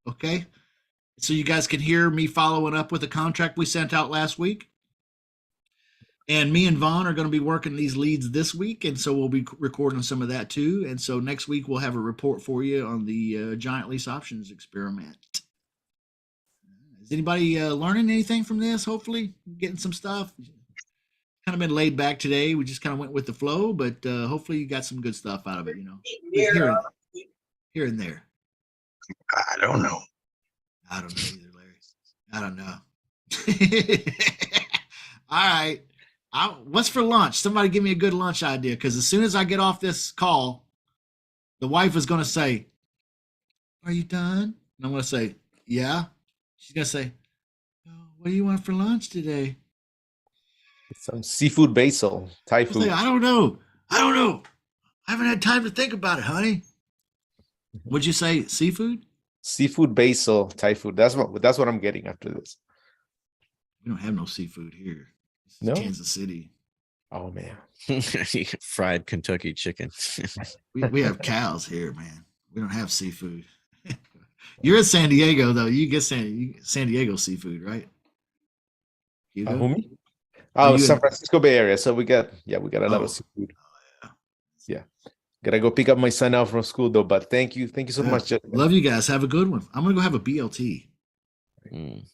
Okay. so you guys can hear me following up with a contract we sent out last week. And me and Vaughn are going to be working these leads this week, and so we'll be recording some of that too. And so next week we'll have a report for you on the giant lease options experiment. Is anybody learning anything from this? Hopefully, getting some stuff. Kind of been laid back today. We just kind of went with the flow, but hopefully you got some good stuff out of it. You know, here and there. I don't know. I don't know either, Larry. I don't know. All right. What's for lunch? Somebody give me a good lunch idea, because as soon as I get off this call, the wife is going to say, "Are you done?" And I'm going to say, "Yeah." She's going to say, "Oh, what do you want for lunch today?" Some seafood basil, Thai food. Say, I don't know. I haven't had time to think about it, honey. Would you say seafood? Seafood basil, Thai food. That's what I'm getting after this. We don't have no seafood here. This is No? Kansas City. Oh man. Fried Kentucky chicken. We have cows here, man. We don't have seafood. You're in San Diego, though. You get San Diego seafood, right? You do? Who, me? Oh, you San in- Francisco Bay Area. So we got a lot Oh. of seafood. Yeah. Gotta go pick up my son out from school though. But thank you so Yeah. much. Love you guys. Have a good one. I'm gonna go have a BLT. Mm.